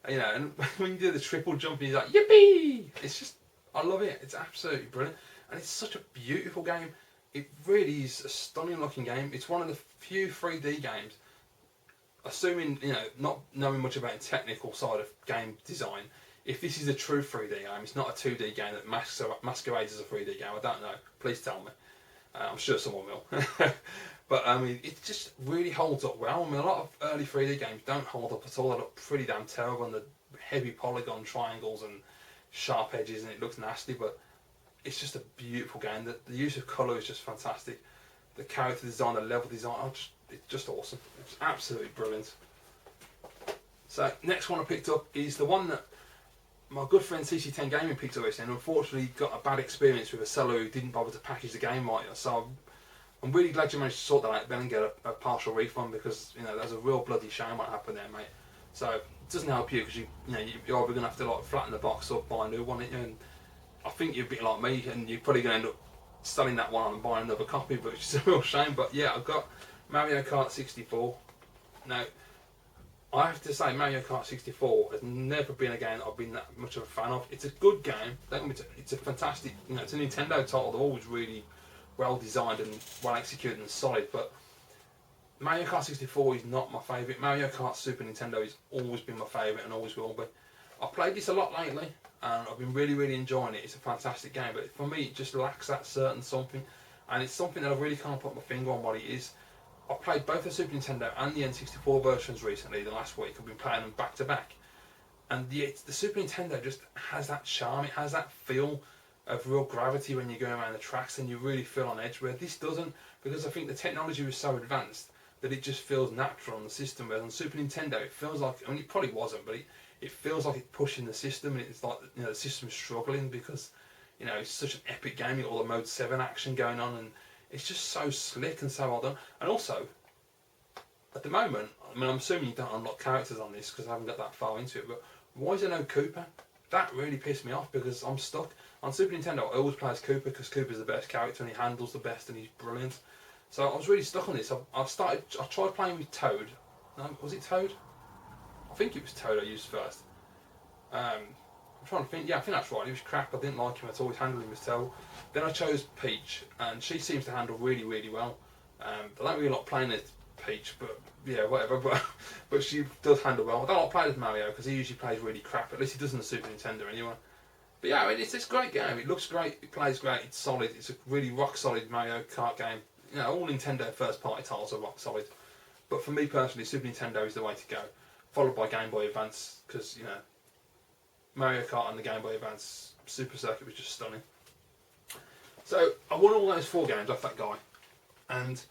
You know, and when you do the triple jump, and he's like, "Yippee!" It's just, I love it. It's absolutely brilliant, and it's such a beautiful game. It really is a stunning looking game. It's one of the few 3D games, assuming, you know, not knowing much about the technical side of game design, if this is a true 3D game, it's not a 2D game that masquerades as a 3D game. I don't know. Please tell me. I'm sure someone will. But I mean, it just really holds up well. I mean, a lot of early 3D games don't hold up at all. They look pretty damn terrible, and the heavy polygon triangles and sharp edges, and it looks nasty. But it's just a beautiful game. The use of colour is just fantastic. The character design, the level design, it's just awesome. It's absolutely brilliant. So next one I picked up is the one that my good friend CC10 Gaming picked up recently, and unfortunately got a bad experience with a seller who didn't bother to package the game right. So I'm really glad you managed to sort that out, Ben, and get a partial refund, because, you know, there's a real bloody shame what happened there, mate. So it doesn't help you, because you're either going to have to like flatten the box up, buy a new one, and I think you're a bit like me, and you're probably going to end up selling that one and buying another copy, but it's a real shame. But yeah, I've got Mario Kart 64. Now, I have to say, Mario Kart 64 has never been a game that I've been that much of a fan of. It's a good game. It's a fantastic, you know, it's a Nintendo title. They're always really well designed and well executed and solid. But Mario Kart 64 is not my favourite. Mario Kart Super Nintendo has always been my favourite and always will be. I've played this a lot lately, and I've been really enjoying it. It's a fantastic game, but for me, it just lacks that certain something, and it's something that I really can't put my finger on what it is. I've played both the Super Nintendo and the N64 versions recently. The last week I've been playing them back to back, and the Super Nintendo just has that charm. It has that feel of real gravity when you're going around the tracks, and you really feel on edge. Where this doesn't, because I think the technology was so advanced that it just feels natural on the system. Whereas on Super Nintendo, it feels like, I mean, it probably wasn't, but it feels like it's pushing the system, and it's like, you know, the system's struggling because, you know, it's such an epic game. You've got all the Mode 7 action going on, and it's just so slick and so well done. And also, at the moment, I mean, I'm assuming you don't unlock characters on this because I haven't got that far into it, but why is there no Koopa? That really pissed me off, because I'm stuck. On Super Nintendo, I always play as Koopa because Koopa's the best character and he handles the best and he's brilliant. So I was really stuck on this. I tried playing with Toad. No, was it Toad? I think it was Toad I used first. I'm trying to think. Yeah, I think that's right. He was crap. I didn't like him at all. His handling was terrible. Then I chose Peach, and she seems to handle really well. I don't really like playing as Peach, but yeah, whatever. But she does handle well. I don't like playing as Mario because he usually plays really crap. At least he does on the Super Nintendo anyway. But yeah, I mean, it's a great game. It looks great. It plays great. It's solid. It's a really rock solid Mario Kart game. You know, all Nintendo first party titles are rock solid. But for me personally, Super Nintendo is the way to go. Followed by Game Boy Advance, because, you know, Mario Kart and the Game Boy Advance Super Circuit was just stunning. So I won all those 4 games off that guy, and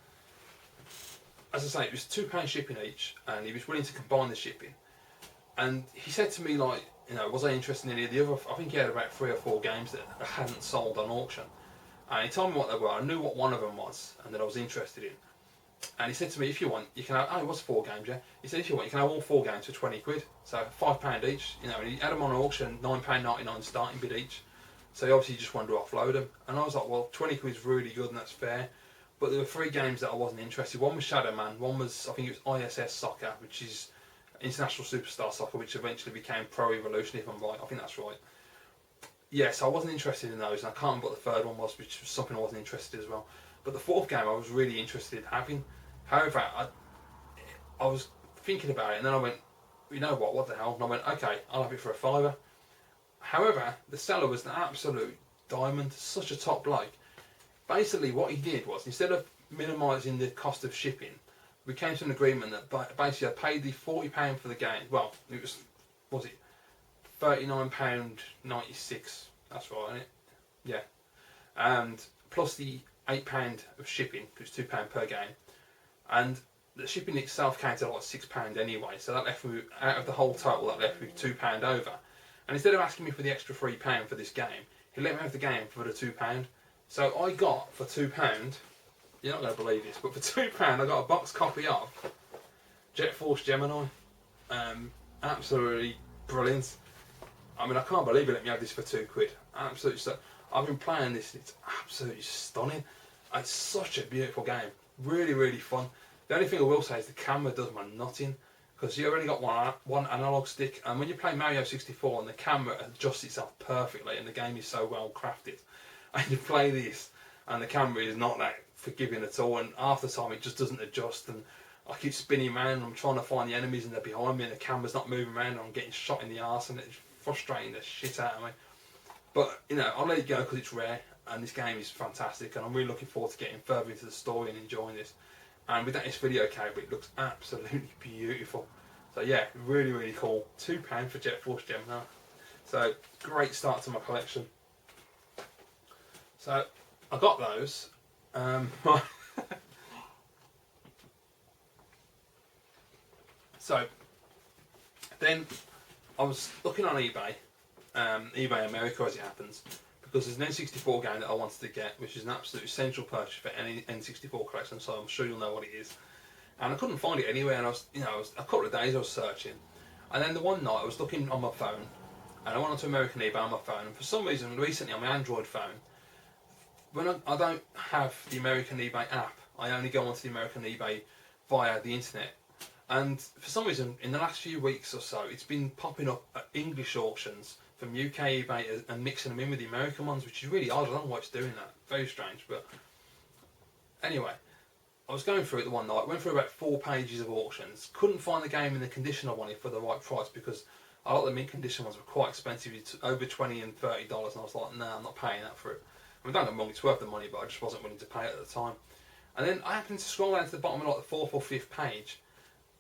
as I say, it was £2 shipping each, and he was willing to combine the shipping. And he said to me, like, you know, was I interested in any of the other? I think he had about 3 or 4 games that hadn't sold on auction, and he told me what they were. I knew what one of them was, and that I was interested in. And he said to me, if you want, you can have, oh, it was 4 games, yeah. He said, if you want, you can have all 4 games for 20 quid. So £5 each, you know, and he had them on auction, £9.99 starting bid each. So he obviously just wanted to offload them. And I was like, well, 20 quid's really good and that's fair. But there were 3 games that I wasn't interested. One was Shadow Man, one was, I think it was ISS Soccer, which is International Superstar Soccer, which eventually became Pro Evolution, if I'm right. I think that's right. Yes, I wasn't interested in those, and I can't remember what the third one was, which was something I wasn't interested in as well. But the 4th game I was really interested in having. However, I was thinking about it, and then I went, you know what the hell? And I went, okay, I'll have it for a £5. However, the seller was an absolute diamond, such a top bloke. Basically, what he did was, instead of minimising the cost of shipping, we came to an agreement that basically I paid the £40 for the game. Well, it was it £39.96? That's right, isn't it? Yeah. And plus the £8 of shipping, which was £2 per game. And the shipping itself came to like £6 anyway, so that left me, out of the whole total, that left me £2 over. And instead of asking me for the extra £3 for this game, he let me have the game for the £2. So I got, for £2, you're not going to believe this, but for £2 I got a box copy of Force Gemini. Absolutely brilliant. I mean, I can't believe it let me have this for £2. Absolutely so. I've been playing this, it's absolutely stunning. It's such a beautiful game. Really, really fun. The only thing I will say is the camera does my nutting, because you've only got one analog stick, and when you play Mario 64 and the camera adjusts itself perfectly and the game is so well crafted, and you play this and the camera is not that forgiving at all, and half the time it just doesn't adjust, and I keep spinning around and I'm trying to find the enemies and they're behind me and the camera's not moving around and I'm getting shot in the arse, and it's frustrating the shit out of me. But you know, I'll let it go because it's rare and this game is fantastic, and I'm really looking forward to getting further into the story and enjoying this. And with that, this video cable, it looks absolutely beautiful. So yeah, really, really cool. £2 for Force Gemini. So great start to my collection. So I got those. So then I was looking on eBay, eBay America as it happens, because there's an N64 game that I wanted to get, which is an absolute essential purchase for any N64 collection, so I'm sure you'll know what it is. And I couldn't find it anywhere, and I was a couple of days I was searching, and then the one night I was looking on my phone, and I went onto American eBay on my phone, and for some reason recently on my Android phone, when I don't have the American eBay app, I only go onto the American eBay via the internet. And for some reason, in the last few weeks or so, it's been popping up at English auctions from UK eBay and mixing them in with the American ones, which is really odd. I don't know why it's doing that. Very strange. But anyway, I was going through it the one night, went through about 4 pages of auctions, couldn't find the game in the condition I wanted for the right price, because a lot of the mint condition ones were quite expensive, over $20 and $30, and I was like, nah, I'm not paying that for it. I mean, don't get me wrong, it's worth the money, but I just wasn't willing to pay it at the time. And then I happened to scroll down to the bottom of like the 4th or 5th page,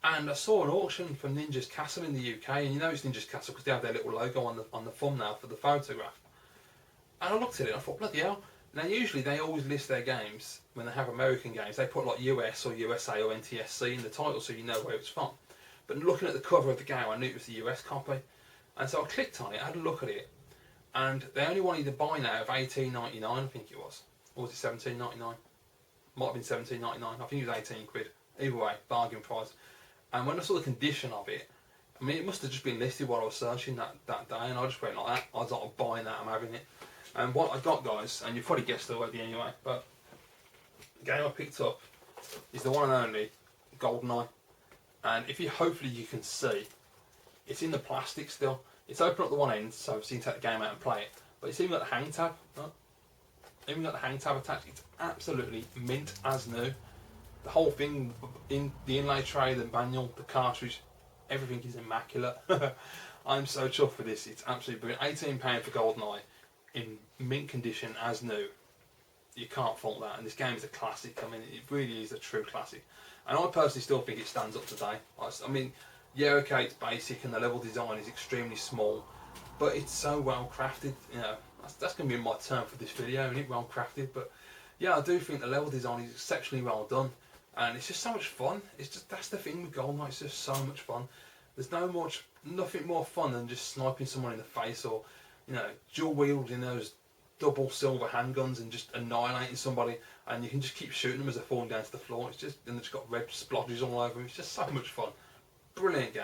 and I saw an auction from Ninja's Castle in the UK, and you know it's Ninja's Castle because they have their little logo on the thumbnail for the photograph. And I looked at it and I thought, bloody hell. Now usually they always list their games, when they have American games, they put like US or USA or NTSC in the title so you know where it's from. But looking at the cover of the game, I knew it was the US copy. And so I clicked on it, I had a look at it, and they only wanted to buy now of $18.99, I think it was. Or was it $17.99? Might have been $17.99, I think it was £18. Either way, bargain price. And when I saw the condition of it, I mean, it must have just been listed while I was searching that day, and I just went like that. I was like, I'm buying that, I'm having it. And what I got, guys, and you've probably guessed already anyway, but the game I picked up is the one and only Goldeneye. And if you, hopefully you can see, it's in the plastic still. It's open at the one end, so you can take the game out and play it. But it's even got the hang tab. Right? Even got the hang tab attached. It's absolutely mint as new. The whole thing, in the inlay tray, the manual, the cartridge, everything is immaculate. I'm so chuffed with this. It's absolutely brilliant. £18 for Goldeneye in mint condition as new. You can't fault that. And this game is a classic. I mean, it really is a true classic. And I personally still think it stands up today. I mean, yeah, okay, it's basic and the level design is extremely small, but it's so well crafted. You know, that's going to be my term for this video, isn't it? Well crafted. But yeah, I do think the level design is exceptionally well done. And it's just so much fun. It's just, that's the thing with Goldeneye, it's just so much fun. There's nothing more fun than just sniping someone in the face, or, you know, dual wielding those double silver handguns and just annihilating somebody, and you can just keep shooting them as they're falling down to the floor. It's just, and they've just got red splotches all over them. It's just so much fun. Brilliant game.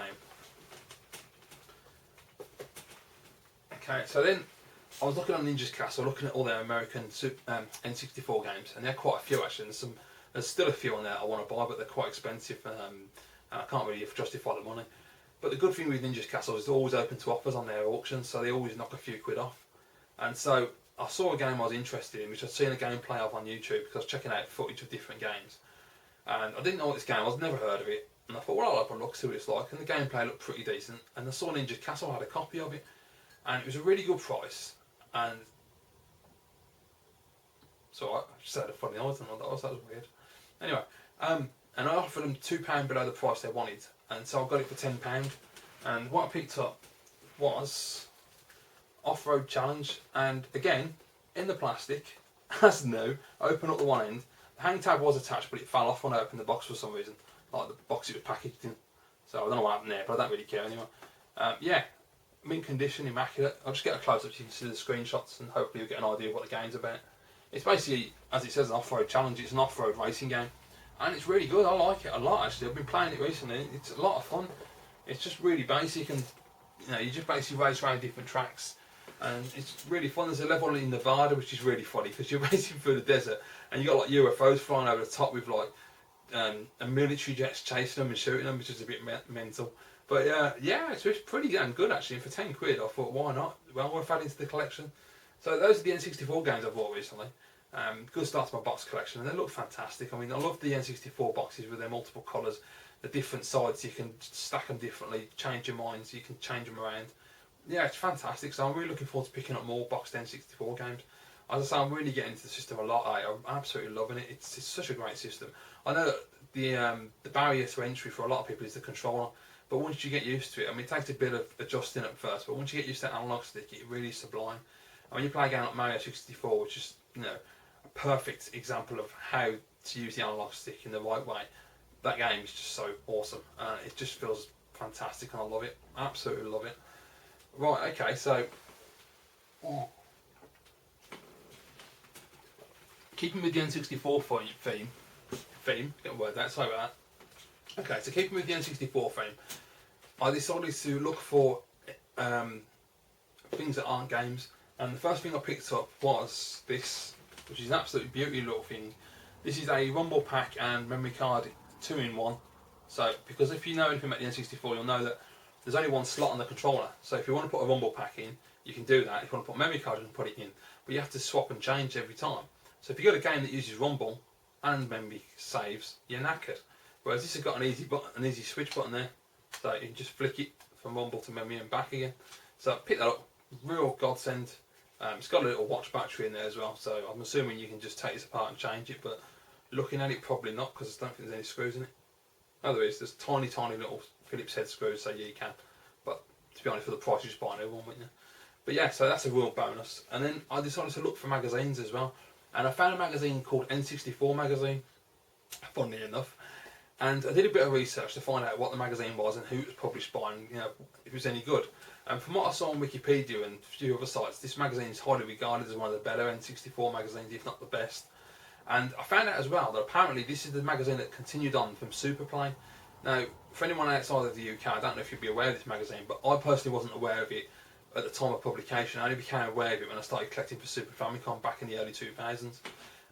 Okay, so then I was looking on Ninja's Castle, looking at all their American N64 games, and there are quite a few actually. There's still a few on there I want to buy, but they're quite expensive, and I can't really justify the money. But the good thing with Ninja's Castle is they're always open to offers on their auctions, so they always knock a few quid off. And so I saw a game I was interested in, which I'd seen a gameplay of on YouTube because I was checking out footage of different games. And I didn't know what this game was, never heard of it. And I thought, well, I'll have a look, see what it's like. And the gameplay looked pretty decent. And I saw Ninja's Castle had a copy of it, and it was a really good price. And so I just had a funny noise, and I thought, that was weird. Anyway, and I offered them £2 below the price they wanted, and so I got it for £10. And what I picked up was Off-Road Challenge, and again, in the plastic, as new, open up the one end. The hang tab was attached, but it fell off when I opened the box for some reason, like the box it was packaged in. So I don't know what happened there, but I don't really care anymore. Yeah, mint condition, immaculate. I'll just get a close-up so you can see the screenshots, and hopefully you'll get an idea of what the game's about. It's basically, as it says, an off-road challenge. It's an off-road racing game, and it's really good. I like it a lot actually. I've been playing it recently. It's a lot of fun. It's just really basic, and you just basically race around different tracks, and it's really fun. There's a level in Nevada which is really funny because you're racing through the desert and you got like UFOs flying over the top with like a military jets chasing them and shooting them, which is a bit mental. But yeah, it's pretty damn good actually. For £10, I thought, why not? Well worth adding to the collection. So those are the N64 games I've bought recently. Good start to my box collection, and they look fantastic. I mean, I love the N64 boxes with their multiple colours, the different sides. You can stack them differently, change your minds, you can change them around. Yeah, it's fantastic. So I'm really looking forward to picking up more boxed N64 games. As I say, I'm really getting into the system a lot. I'm absolutely loving it. It's such a great system. I know that the barrier to entry for a lot of people is the controller, but once you get used to it, I mean, it takes a bit of adjusting at first, but once you get used to that analog stick, it really is sublime. And when you play a game like Mario 64, which is a perfect example of how to use the analog stick in the right way, that game is just so awesome. It just feels fantastic, and I love it. Absolutely love it. Right, okay, so keeping with the N64 theme, get a word out, sorry about that. Okay, so keeping with the N64 theme, I decided to look for things that aren't games, and the first thing I picked up was this, which is an absolutely beautiful little thing. This is a rumble pack and memory card 2-in-1. So, because if you know anything about the N64, you'll know that there's only one slot on the controller. So if you want to put a rumble pack in, you can do that. If you want to put a memory card, you can put it in. But you have to swap and change every time. So if you've got a game that uses rumble and memory saves, you're knackered. Whereas this has got an easy switch button there. So you can just flick it from rumble to memory and back again. So pick that up, real godsend. It's got a little watch battery in there as well. So I'm assuming you can just take this apart and change it. But looking at it, probably not, because I don't think there's any screws in it. No, there's tiny little Phillips head screws, so yeah, you can. But to be honest, for the price, you just buy a new one, wouldn't you? But yeah, so that's a real bonus. And then I decided to look for magazines as well. And I found a magazine called N64 Magazine, funnily enough. And I did a bit of research to find out what the magazine was and who it was published by, and if it was any good. And from what I saw on Wikipedia and a few other sites, this magazine is highly regarded as one of the better N64 magazines, if not the best. And I found out as well that apparently this is the magazine that continued on from Superplay. Now, for anyone outside of the UK, I don't know if you'd be aware of this magazine, but I personally wasn't aware of it at the time of publication. I only became aware of it when I started collecting for Super Famicom back in the early 2000s.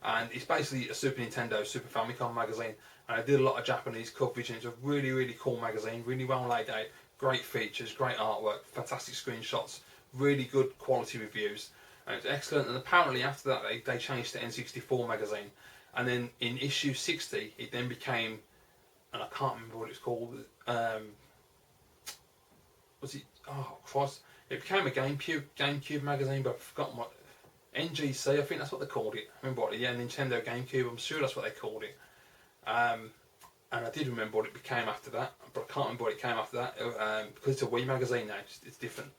And it's basically a Super Nintendo, Super Famicom magazine. And I did a lot of Japanese coverage, and it's a really cool magazine, really well laid out, great features, great artwork, fantastic screenshots, really good quality reviews. And it's excellent. And apparently after that they changed to N64 magazine, and then in issue 60 it then became, and I can't remember what it's called, was it, oh Christ, it became a GameCube magazine, but I've forgotten what, NGC, I think that's what they called it. I remember what, yeah, Nintendo GameCube, I'm sure that's what they called it. And I did remember what it became after that, but I can't remember what it came after that, because it's a Wii magazine now, it's different.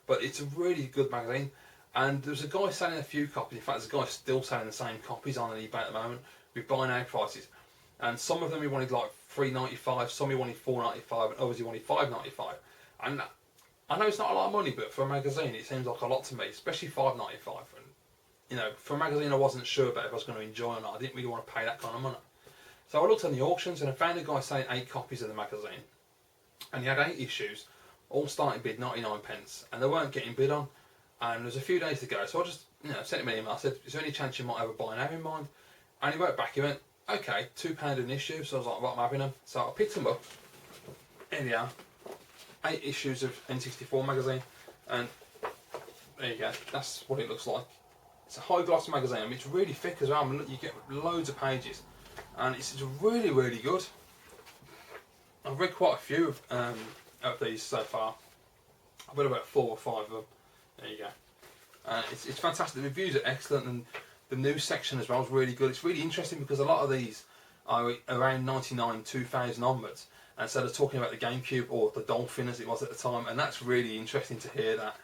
But it's a really good magazine. And there's a guy selling a few copies. In fact, there's a guy still selling the same copies on eBay at the moment with buy now prices. And some of them he wanted like $3.95, some he wanted $4.95, and others he wanted $5.95. And I know it's not a lot of money, but for a magazine it seems like a lot to me, especially $5.95. And for a magazine I wasn't sure about if I was going to enjoy or not. I didn't really want to pay that kind of money. So I looked on the auctions and I found a guy selling 8 copies of the magazine, and he had 8 issues, all starting bid 99p, and they weren't getting bid on. And there was a few days to go, so I just sent him an email. I said, is there any chance you might have a buy now in mind? And he wrote back, he went, okay, £2 an issue. So I was like, right, I'm having them. So I picked them up. Here they are, 8 issues of N64 magazine, and there you go, that's what it looks like. It's a high gloss magazine. I mean, it's really thick as well. I mean, you get loads of pages, and it's really good. I've read quite a few of these so far. I've read about 4 or 5 of them. There you go. It's fantastic. The reviews are excellent, and the news section as well is really good. It's really interesting because a lot of these are around 99, 2000 onwards, and so they're talking about the GameCube or the Dolphin as it was at the time, and that's really interesting to hear that.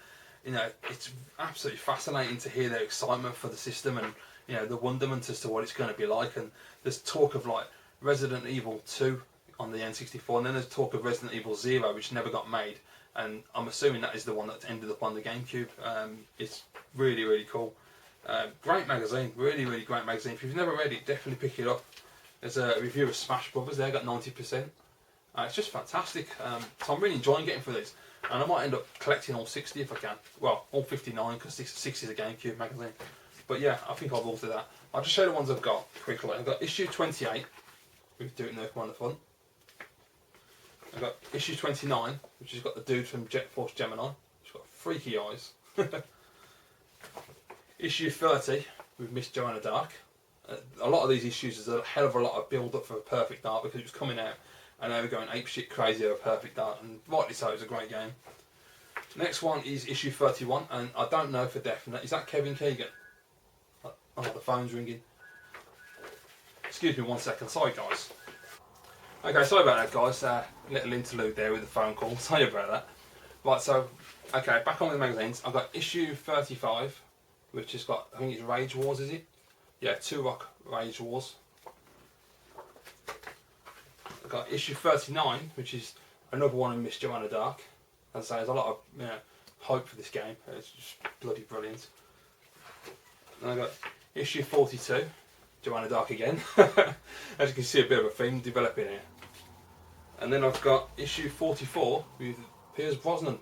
It's absolutely fascinating to hear their excitement for the system and the wonderment as to what it's going to be like. And there's talk of like Resident Evil 2 on the N64, and then there's talk of Resident Evil 0, which never got made. And I'm assuming that is the one that ended up on the GameCube. It's really cool. Great magazine, really great magazine. If you've never read it, definitely pick it up. There's a review of Smash Brothers there, got 90%. It's just fantastic. So I'm really enjoying getting through these. And I might end up collecting all 60 if I can. Well, all 59 because 60 is a GameCube magazine. But yeah, I think I'll alter that. I'll just show you the ones I've got quickly. I've got issue 28, we can do it on the front. I've got issue 29, which has got the dude from Force Gemini. He's got freaky eyes. Issue 30 with Miss Joanna Dark. A lot of these issues is a hell of a lot of build up for Perfect Dark because it was coming out and they were going apeshit crazy over Perfect Dark, and rightly so, it's a great game. Next one is issue 31, and I don't know for definite. Is that Kevin Keegan? Oh, the phone's ringing. Excuse me 1 second, sorry guys. Okay, sorry about that guys, little interlude there with the phone call, sorry about that. Right, so, okay, back on with the magazines. I've got issue 35, which has got, I think it's Rage Wars, is it? Yeah, Turok Rage Wars. I've got issue 39, which is another one in Miss Joanna Dark. As I say, there's a lot of hype for this game, it's just bloody brilliant. And I've got issue 42, Joanna Dark again. As you can see, a bit of a theme developing here. And then I've got issue 44 with Piers Brosnan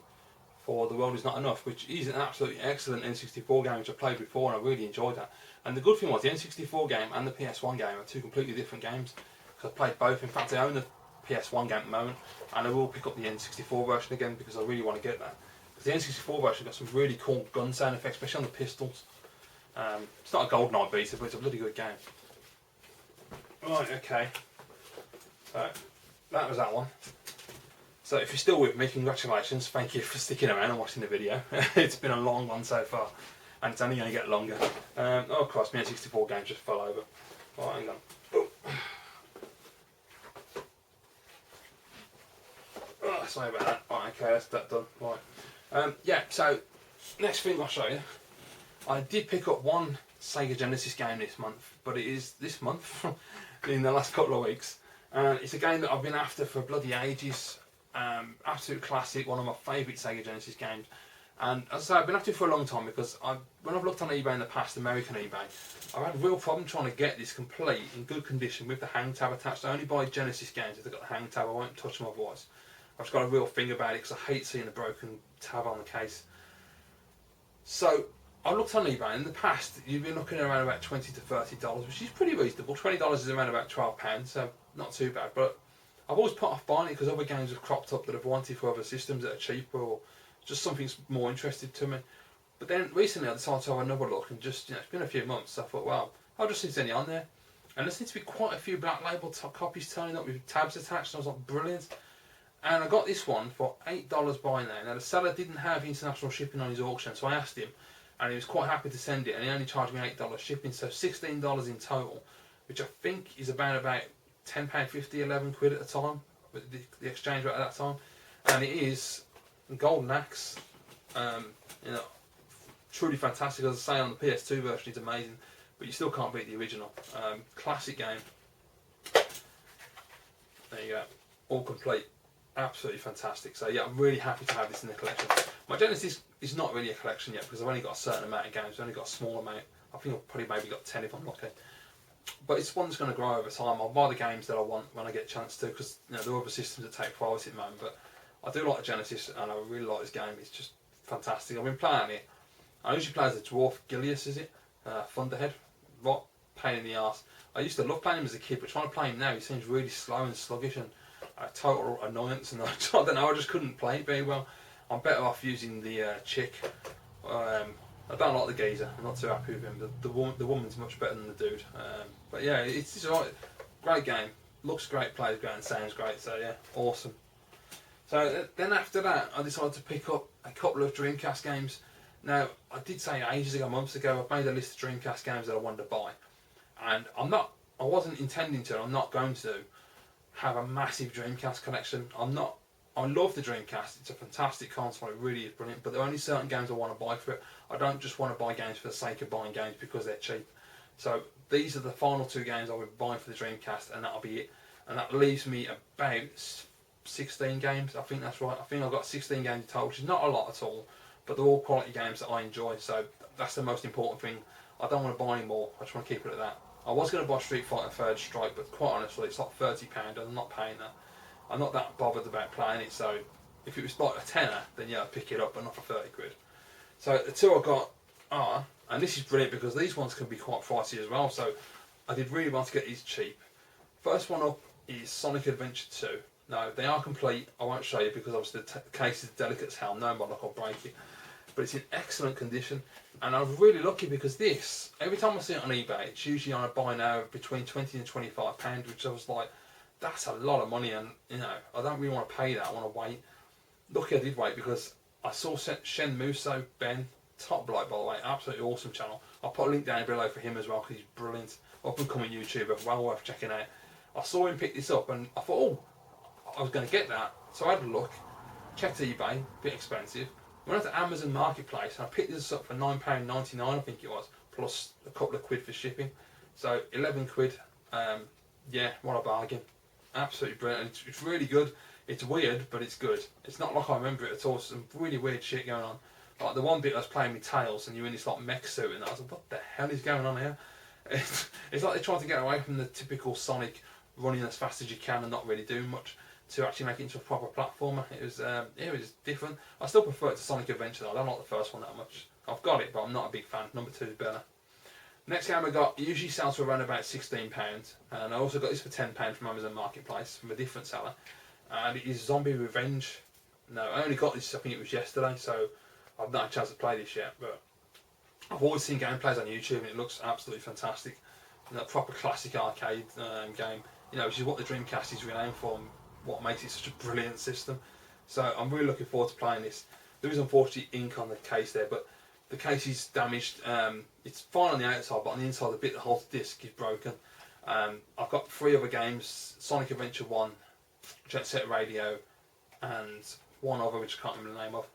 for The World Is Not Enough, which is an absolutely excellent N64 game which I played before and I really enjoyed that. And the good thing was the N64 game and the PS1 game are two completely different games, because I played both. In fact, I own the PS1 game at the moment and I will pick up the N64 version again because I really want to get that. Because the N64 version got some really cool gun sound effects, especially on the pistols. It's not a Goldeneye beta, but it's a bloody good game. Right, okay. So, that was that one. So if you're still with me, congratulations. Thank you for sticking around and watching the video. It's been a long one so far, and it's only going to get longer. Oh, Christ, my N64 game just fell over. Right, hang on. Oh, sorry about that. Right, okay, that's that done. Right. Yeah, so next thing I'll show you. I did pick up one Sega Genesis game this month, but it is this month, in the last couple of weeks. And it's a game that I've been after for bloody ages. Absolute classic, one of my favourite Sega Genesis games. And as I say, I've been after it for a long time because when I've looked on eBay in the past, American eBay, I've had a real problem trying to get this complete, in good condition, with the hang tab attached. I only buy Genesis games if they've got the hang tab, I won't touch them otherwise. I've just got a real thing about it because I hate seeing a broken tab on the case. So, I looked on eBay, in the past you've been looking around about $20 to $30, which is pretty reasonable. $20 is around about £12, so not too bad. But I've always put off buying it because other games have cropped up that I've wanted for other systems that are cheaper, or just something's more interested to me. But then recently I decided to have another look, and just, it's been a few months, so I thought, well, I'll just see if there's any on there. And there seems to be quite a few black label copies turning up with tabs attached, and I was like, brilliant. And I got this one for $8 by now. Now the seller didn't have international shipping on his auction, so I asked him, and he was quite happy to send it, and he only charged me $8 shipping, so $16 in total, which I think is about £10.50, 11 quid at the time, with the exchange rate at that time. And it is Golden Axe, truly fantastic. As I say, on the PS2 version it's amazing, but you still can't beat the original. Classic game. There you go, all complete. Absolutely fantastic. So yeah, I'm really happy to have this in the collection. My Genesis is not really a collection yet because I've only got a certain amount of games. I've only got a small amount. I think I've probably maybe got 10 if I'm lucky. But it's one that's going to grow over time. I'll buy the games that I want when I get a chance to, because there are other systems that take priority at the moment. But I do like the Genesis, and I really like this game. It's just fantastic. I've been playing it. I usually play as the dwarf Gilius, is it? Thunderhead. What pain in the arse. I used to love playing him as a kid, but trying to play him now, he seems really slow and sluggish and a total annoyance. And I don't know, I just couldn't play it very well. I'm better off using the chick. I don't like the geezer. I'm not too happy with him. The woman's much better than the dude. But yeah, it's alright. Great game. Looks great, plays great, and sounds great. So yeah, awesome. So then after that, I decided to pick up a couple of Dreamcast games. Now, I did say ages ago, months ago, I've made a list of Dreamcast games that I wanted to buy, and I wasn't intending to. I'm not going to have a massive Dreamcast collection. I love the Dreamcast. It's a fantastic console. It really is brilliant. But there are only certain games I want to buy for it. I don't just want to buy games for the sake of buying games because they're cheap. So these are the final two games I will be buying for the Dreamcast, and that'll be it. And that leaves me about 16 games. I think that's right. I think I've got 16 games in total, which is not a lot at all. But they're all quality games that I enjoy. So that's the most important thing. I don't want to buy any more. I just want to keep it at that. I was going to buy Street Fighter Third Strike, but quite honestly, it's like £30, and I'm not paying that. I'm not that bothered about playing it, so if it was like a tenner, then yeah, I'd pick it up, but not for 30 quid. So the two I got are, and this is brilliant because these ones can be quite pricey as well, so I did really want to get these cheap. First one up is Sonic Adventure 2. Now, they are complete, I won't show you because obviously the case is delicate as hell, no model will break it. But it's in excellent condition, and I'm really lucky because this, every time I see it on eBay, it's usually on a buy now between £20 and £25, which I was like, that's a lot of money, and you know, I don't really want to pay that, I want to wait. Lucky I did wait because I saw Shen Muso, Ben, top bloke by the way, absolutely awesome channel. I'll put a link down below for him as well because he's brilliant, up and coming YouTuber, well worth checking out. I saw him pick this up and I thought, oh, I was going to get that, so I had a look, checked eBay, a bit expensive, went out to Amazon Marketplace and I picked this up for £9.99 I think it was, plus a couple of quid for shipping, so 11 quid, yeah, what a bargain, absolutely brilliant, it's really good. It's weird, but it's good. It's not like I remember it at all. Some really weird shit going on. Like the one bit I was playing with Tails, and you're in this like mech suit, and I was like, "What the hell is going on here?" It's like they're trying to get away from the typical Sonic running as fast as you can and not really doing much to actually make it into a proper platformer. It was different. I still prefer it to Sonic Adventure though. I don't like the first one that much. I've got it, but I'm not a big fan. Number 2 is better. Next game I got usually sells for around about £16, and I also got this for £10 from Amazon Marketplace from a different seller. And it is Zombie Revenge. No, I only got this, I think it was yesterday, so I've not had a chance to play this yet, but I've always seen gameplays on YouTube and it looks absolutely fantastic. You know, proper classic arcade game, you know, which is what the Dreamcast is renowned for and what makes it such a brilliant system. So I'm really looking forward to playing this. There is unfortunately ink on the case there, but the case is damaged. It's fine on the outside, but on the inside the bit that holds the disc is broken. I've got 3 other games, Sonic Adventure 1, Jet Set Radio, and one other which I can't remember the name of.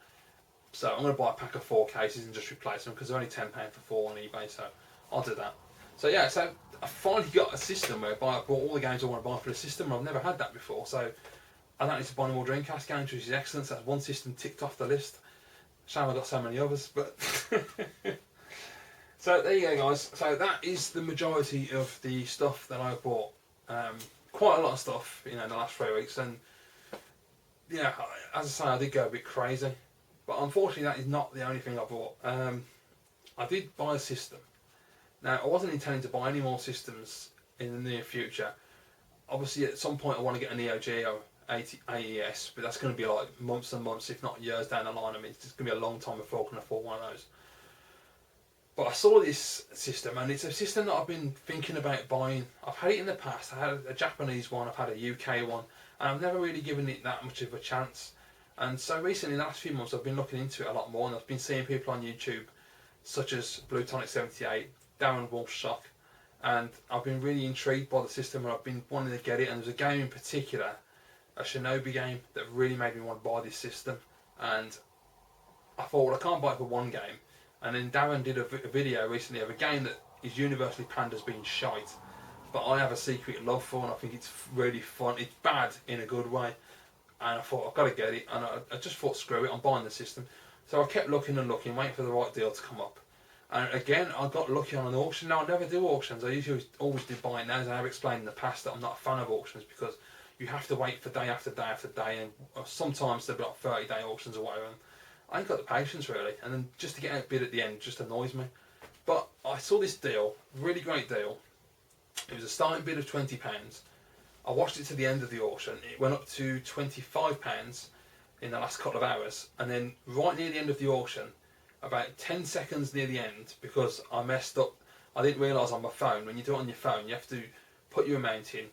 So I'm going to buy a pack of 4 cases and just replace them because they're only £10 for 4 on eBay, so I'll do that. So yeah, so I finally got a system whereby I bought all the games I want to buy for the system. I've never had that before, so I don't need to buy any more Dreamcast games, which is excellent. So that's one system ticked off the list. Shame I've got so many others, but so there you go guys. So that is the majority of the stuff that I bought. Quite a lot of stuff, you know, in the last 3 weeks, and yeah, as I say, I did go a bit crazy, but unfortunately that is not the only thing I bought. I did buy a system. Now, I wasn't intending to buy any more systems in the near future. Obviously, at some point I want to get a Neo Geo AES, but that's going to be like months and months, if not years down the line. I mean, it's going to be a long time before I can afford one of those. But I saw this system, and it's a system that I've been thinking about buying. I've had it in the past. I had a Japanese one, I've had a UK one, and I've never really given it that much of a chance. And so recently, in the last few months, I've been looking into it a lot more, and I've been seeing people on YouTube, such as BlueTonic78, Darren Wolfshock, and I've been really intrigued by the system, and I've been wanting to get it. And there's a game in particular, a Shinobi game, that really made me want to buy this system. And I thought, well, I can't buy it for one game. And then Darren did a video recently of a game that is universally panned as being shite, but I have a secret love for, and I think it's really fun. It's bad in a good way, and I thought I've got to get it, and I just thought screw it, I'm buying the system. So I kept looking and looking, waiting for the right deal to come up, and again I got lucky on an auction. Now I never do auctions. I usually always do buy it now, as I have explained in the past that I'm not a fan of auctions because you have to wait for day after day after day, and sometimes there'll be like 30-day auctions or whatever. I ain't got the patience really, and then just to get a bid at the end just annoys me. But I saw this deal, really great deal. It was a starting bid of £20. I watched it to the end of the auction. It went up to £25 in the last couple of hours, and then right near the end of the auction, about 10 seconds near the end, because I messed up, I didn't realise on my phone, when you do it on your phone, you have to put your amount in,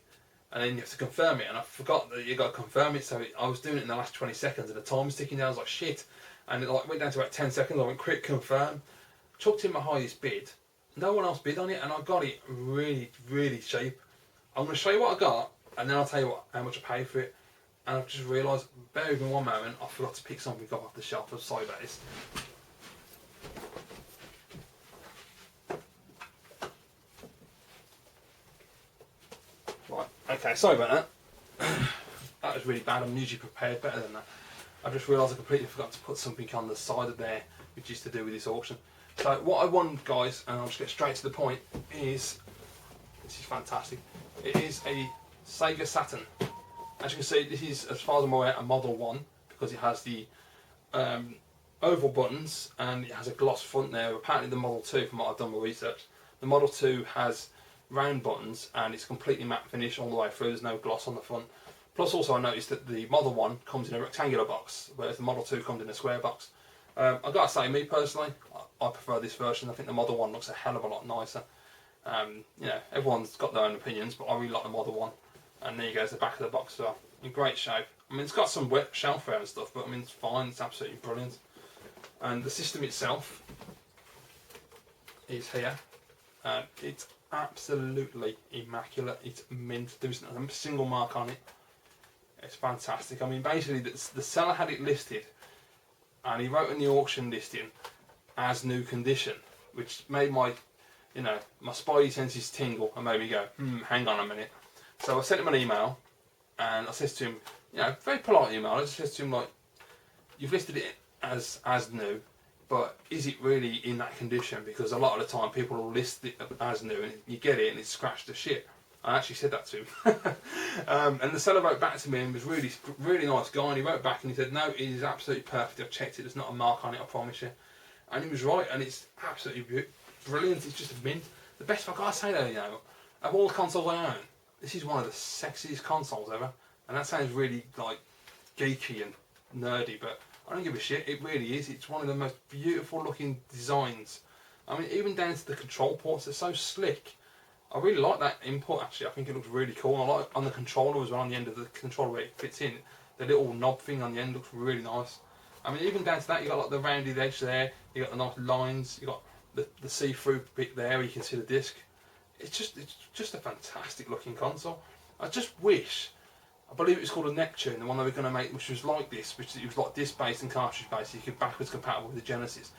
and then you have to confirm it, and I forgot that you got to confirm it, so I was doing it in the last 20 seconds, and the time was ticking down. I was like, shit. And it like went down to about 10 seconds. I went quick confirm, chucked in my highest bid. No one else bid on it, and I got it really, really cheap. I'm going to show you what I got, and then I'll tell you how much I paid for it. And I've just realised, bear with me one moment, I forgot to pick something up off the shelf. I'm sorry about this. Right, okay, sorry about that. That was really bad. I'm usually prepared better than that. I just realised I completely forgot to put something on the side of there, which is to do with this auction. So what I won, guys, and I'll just get straight to the point, is, this is fantastic, it is a Sega Saturn. As you can see, this is, as far as I'm aware, a Model 1 because it has the oval buttons and it has a gloss front there. Apparently the Model 2, from what I've done my research, the Model 2 has round buttons and it's completely matte finish all the way through. There's no gloss on the front. Plus also I noticed that the Model 1 comes in a rectangular box, whereas the Model 2 comes in a square box. I've got to say, me personally, I prefer this version. I think the Model 1 looks a hell of a lot nicer. You know, everyone's got their own opinions, but I really like the Model 1. And there you go, it's the back of the box as well. In great shape. I mean, it's got some wet shelfware and stuff, but I mean, it's fine, it's absolutely brilliant. And the system itself is here. It's absolutely immaculate. It's mint. There's not a single mark on it. It's fantastic. I mean, basically, the seller had it listed, and he wrote in the auction listing as new condition, which made my, you know, my spidey senses tingle and made me go, hang on a minute. So I sent him an email, and I said to him, you know, very polite email. I just said to him, like, you've listed it as new, but is it really in that condition? Because a lot of the time people will list it as new and you get it and it's scratched to shit. I actually said that to him. And the seller wrote back to me and was really nice guy, and he wrote back and he said, no, it is absolutely perfect, I've checked it, there's not a mark on it, I promise you. And he was right, and it's absolutely brilliant. It's just a mint. The best thing I gotta say though, you know, of all the consoles I own, this is one of the sexiest consoles ever. And that sounds really like geeky and nerdy, but I don't give a shit, it really is. It's one of the most beautiful looking designs. I mean, even down to the control ports, they're so slick. I really like that input actually, I think it looks really cool. I like on the controller as well, on the end of the controller where it fits in, the little knob thing on the end looks really nice. I mean, even down to that, you got like the rounded edge there, you got the nice lines, you got the see-through bit there where you can see the disc. It's just a fantastic looking console. I just wish, I believe it was called a Neptune, the one they were going to make, which was like this, which it was like disc based and cartridge based, so you could backwards compatible with the Genesis.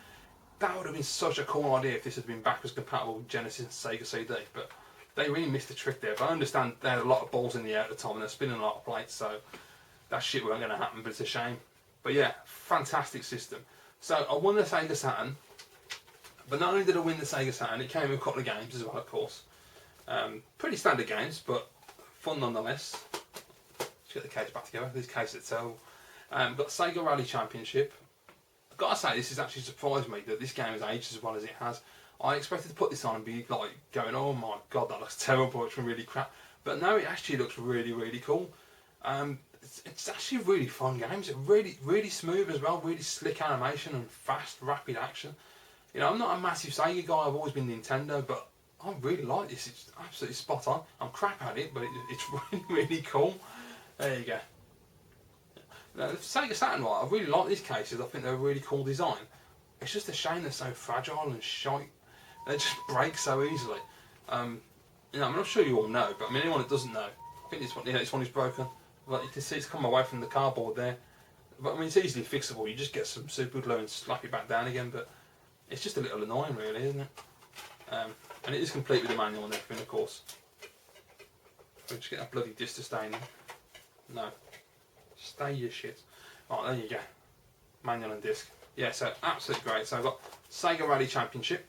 That would have been such a cool idea if this had been backwards compatible with Genesis and Sega CD, but they really missed the trick there. But I understand they had a lot of balls in the air at the time and they're spinning a lot of plates, so that shit weren't going to happen, but it's a shame. But yeah, fantastic system. So I won the Sega Saturn, but not only did I win the Sega Saturn, it came with a couple of games as well, of course. Pretty standard games, but fun nonetheless. Let's get the case back together. This case itself. Got Sega Rally Championship. I've got to say, this has actually surprised me that this game has aged as well as it has. I expected to put this on and be like going, oh my god, that looks terrible, it's really crap. But no, it actually looks really, really cool. It's actually a really fun game. It's really, really smooth as well, really slick animation and fast, rapid action. You know, I'm not a massive Sega guy, I've always been Nintendo, but I really like this. It's absolutely spot on. I'm crap at it, but it's really, really cool. There you go. Now, the Sega Saturn, I really like these cases. I think they're a really cool design. It's just a shame they're so fragile and shite. They just break so easily. You know, I'm not sure you all know, but I mean, anyone that doesn't know, I think this one is broken. Like you can see, it's come away from the cardboard there. But I mean, it's easily fixable. You just get some super glue and slap it back down again. But it's just a little annoying, really, isn't it? And it is complete with the manual and everything, of course. We'll just get that bloody disc to stay in there. No. Stay your shit. Right, there you go. Manual and disc. Yeah, so absolutely great. So I've got Sega Rally Championship.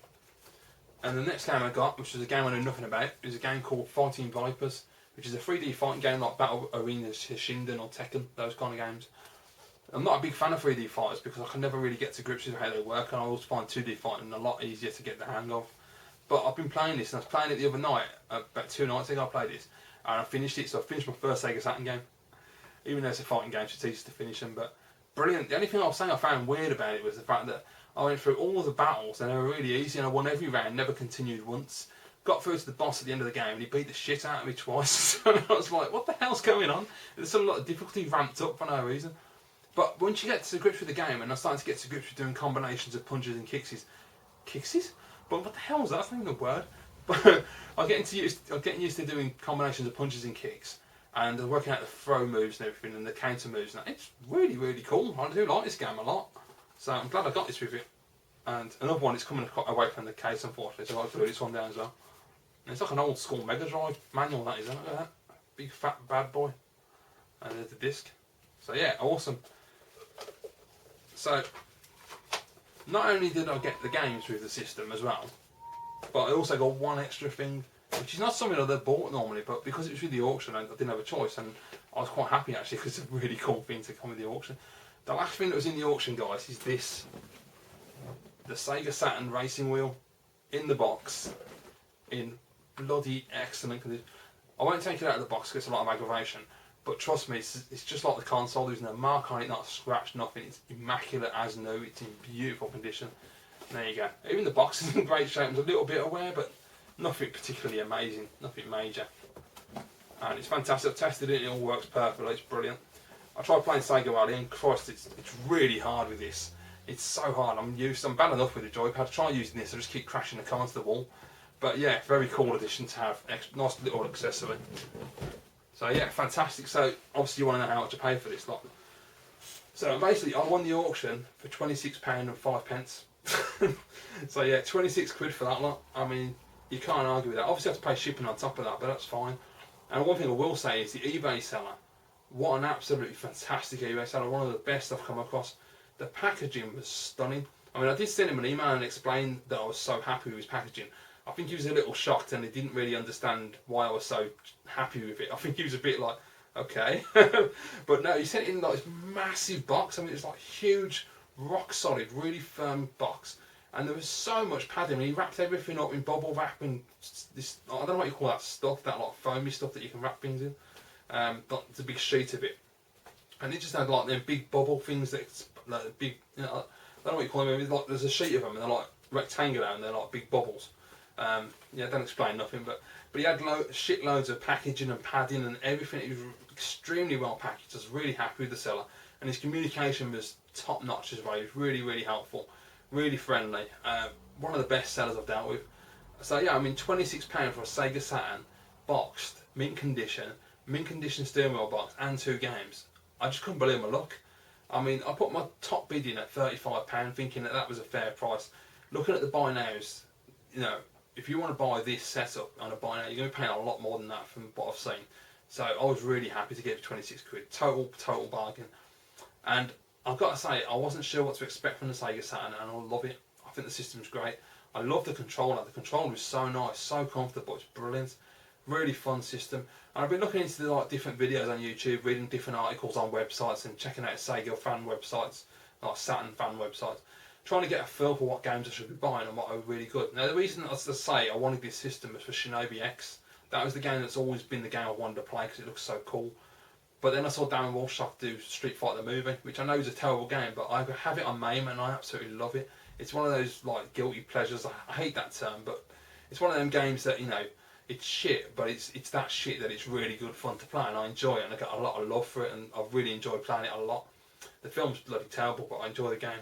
And the next game I got, which was a game I knew nothing about, is a game called Fighting Vipers, which is a 3D fighting game like Battle Arena, Shinden or Tekken, those kind of games. I'm not a big fan of 3D fighters because I can never really get to grips with how they work, and I always find 2D fighting a lot easier to get the hang of. But I've been playing this, and I was playing it the other night, about 2 nights ago I played this, and I finished it, so I finished my first Sega Saturn game. Even though it's a fighting game, so it's easy to finish them, but brilliant. The only thing I was saying I found weird about it was the fact that I went through all of the battles, and they were really easy, and I won every round, never continued once. Got through to the boss at the end of the game, and he beat the shit out of me twice. So I was like, what the hell's going on? There's some lot of difficulty ramped up for no reason. But once you get to grips with the game, and I'm starting to get to grips with doing combinations of punches and kicks? But what the hell is that? That's not even a word. But I'm getting used to doing combinations of punches and kicks, and working out the throw moves and everything, and the counter moves. And it's really, really cool. I do like this game a lot. So I'm glad I got this with it. And another one is coming away from the case, unfortunately, so I'll glue this one down as well. And it's like an old school Mega Drive manual, that is, look at that. Big fat bad boy. And there's the disc. So yeah, awesome. So, not only did I get the games with the system as well, but I also got one extra thing, which is not something I'd have bought normally, but because it was with the auction, I didn't have a choice, and I was quite happy actually, because it's a really cool thing to come with the auction. The last thing that was in the auction, guys, is this. The Sega Saturn racing wheel in the box in bloody excellent condition. I won't take it out of the box because it's a lot of aggravation, but trust me, it's just like the console. There's no mark on it, not a scratch, nothing. It's immaculate as new. It's in beautiful condition. There you go. Even the box is in great shape. It's a little bit of wear, but nothing particularly amazing, nothing major. And it's fantastic. I've tested it, it all works perfectly, it's brilliant. I tried playing Sega Rally and Christ, it's really hard with this. It's so hard. I'm bad enough with the joypad. I try using this, I just keep crashing the car into the wall. But yeah, very cool addition to have. Nice little accessory. So yeah, fantastic. So obviously you want to know how much to pay for this lot. So basically I won the auction for £26 and 5p. So yeah, 26 quid for that lot. I mean, you can't argue with that. Obviously I have to pay shipping on top of that, but that's fine. And one thing I will say is the eBay seller. What an absolutely fantastic eBay seller. One of the best I've come across. The packaging was stunning. I mean, I did send him an email and explain that I was so happy with his packaging. I think he was a little shocked and he didn't really understand why I was so happy with it. I think he was a bit like, okay. But no, he sent it in like this massive box. I mean, it was like huge, rock solid, really firm box. And there was so much padding. He wrapped everything up in bubble wrap and this, I don't know what you call that stuff, that like foamy stuff that you can wrap things in. It's a big sheet of it. And it just had like them big bubble things that, like big, you know, I don't know what you call them. It's like there's a sheet of them and they're like rectangular and they're like big bubbles. Yeah, don't explain nothing, but he had shitloads of packaging and padding and everything. It was extremely well packaged. I was really happy with the seller, and his communication was top notch as well. He was really, really helpful, really friendly. One of the best sellers I've dealt with. So yeah, I mean, £26 for a Sega Saturn, boxed, mint condition steering wheel box, and 2 games. I just couldn't believe my luck. I mean, I put my top bid in at £35, thinking that was a fair price. Looking at the buy nows, you know, if you want to buy this setup on a buy now, you're going to be paying a lot more than that from what I've seen. So I was really happy to get it for 26 quid. Total bargain. And I've got to say, I wasn't sure what to expect from the Sega Saturn, and I love it. I think the system's great. I love the controller. The controller is so nice, so comfortable. It's brilliant. Really fun system. And I've been looking into the, like, different videos on YouTube, reading different articles on websites, and checking out Sega fan websites, like Saturn fan websites, trying to get a feel for what games I should be buying and what are really good. Now the reason, as I say, I wanted this system was for Shinobi X. That was the game that's always been the game I wanted to play because it looks so cool. But then I saw Darren Wolfshock do Street Fighter the movie, which I know is a terrible game, but I have it on Maid Man and I absolutely love it. It's one of those like guilty pleasures. I hate that term, but it's one of them games that, you know, it's shit, but it's that shit that it's really good fun to play, and I enjoy it, and I got a lot of love for it, and I've really enjoyed playing it a lot. The film's bloody terrible, but I enjoy the game.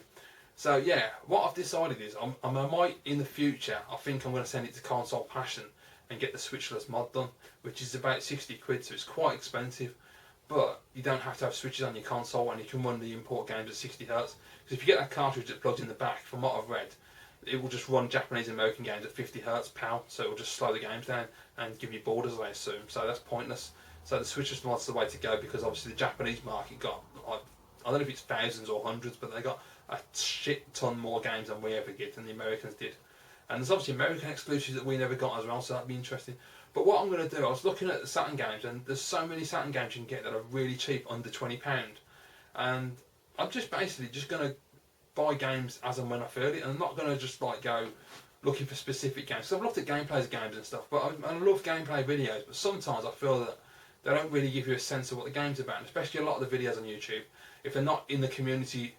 So yeah, what I've decided is I might in the future, I think I'm going to send it to Console Passion and get the switchless mod done, which is about 60 quid, so it's quite expensive. But you don't have to have switches on your console, and you can run the import games at 60 Hz. Because if you get that cartridge that plugs in the back, from what I've read, it will just run Japanese and American games at 50 Hz PAL, so it will just slow the games down and give you borders, I assume. So that's pointless. So the switchless mod's the way to go, because obviously the Japanese market got, like, I don't know if it's thousands or hundreds, but they got a shit ton more games than we ever get than the Americans did. And there's obviously American exclusives that we never got as well, so that'd be interesting. But what I'm going to do, I was looking at the Saturn games, and there's so many Saturn games you can get that are really cheap, under £20. And I'm just basically just going to buy games as and when I feel it, and I'm not going to just like go looking for specific games. So I've looked at gameplays of games and stuff, but I love gameplay videos, but sometimes I feel that they don't really give you a sense of what the game's about, and especially a lot of the videos on YouTube, if they're not in the community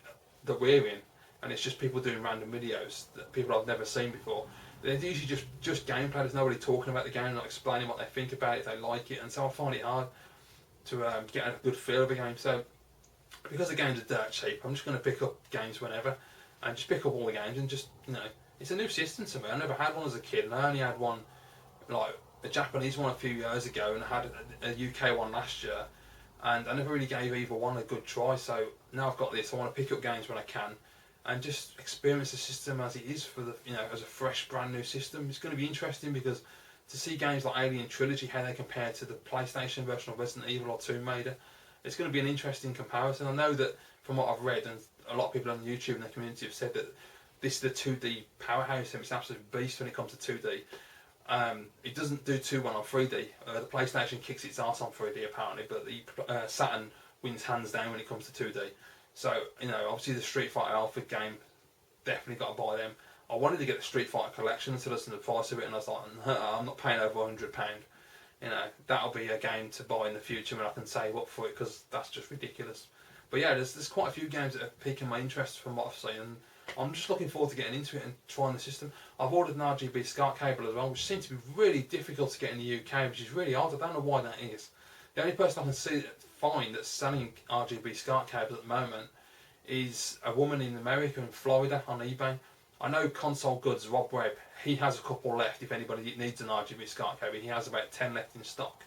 that we're in, and it's just people doing random videos that people I've never seen before, they're usually just gameplay. There's nobody talking about the game, not explaining what they think about it, if they like it, and so I find it hard to get a good feel of a game. So because the games are dirt cheap, I'm just going to pick up games whenever, and just pick up all the games, and just, you know, it's a new system to me. I never had one as a kid, and I only had one, like a Japanese one a few years ago, and I had a UK one last year, and I never really gave either one a good try. So now I've got this, I want to pick up games when I can, and just experience the system as it is for the, you know, as a fresh, brand new system. It's going to be interesting because to see games like Alien Trilogy, how they compare to the PlayStation version of Resident Evil or Tomb Raider, it's going to be an interesting comparison. I know that from what I've read, and a lot of people on YouTube and the community have said that this is the 2D powerhouse, and it's an absolute beast when it comes to 2D. It doesn't do too well on 3D. The PlayStation kicks its arse on 3D apparently, but the Saturn wins hands down when it comes to 2D. So, you know, obviously the Street Fighter Alpha game, definitely got to buy them. I wanted to get the Street Fighter collection until I listened to the price of it, and I was like, I'm not paying over £100. You know, that'll be a game to buy in the future when I can save up for it, because that's just ridiculous. But yeah, there's quite a few games that are piquing my interest from what I've seen, and I'm just looking forward to getting into it and trying the system. I've ordered an RGB SCART cable as well, which seems to be really difficult to get in the UK, which is really odd. I don't know why that is. The only person I can find that's selling RGB SCART cables at the moment is a woman in America, in Florida, on eBay. I know Console Goods, Rob Webb, he has a couple left if anybody needs an RGB SCART cable. He has about 10 left in stock.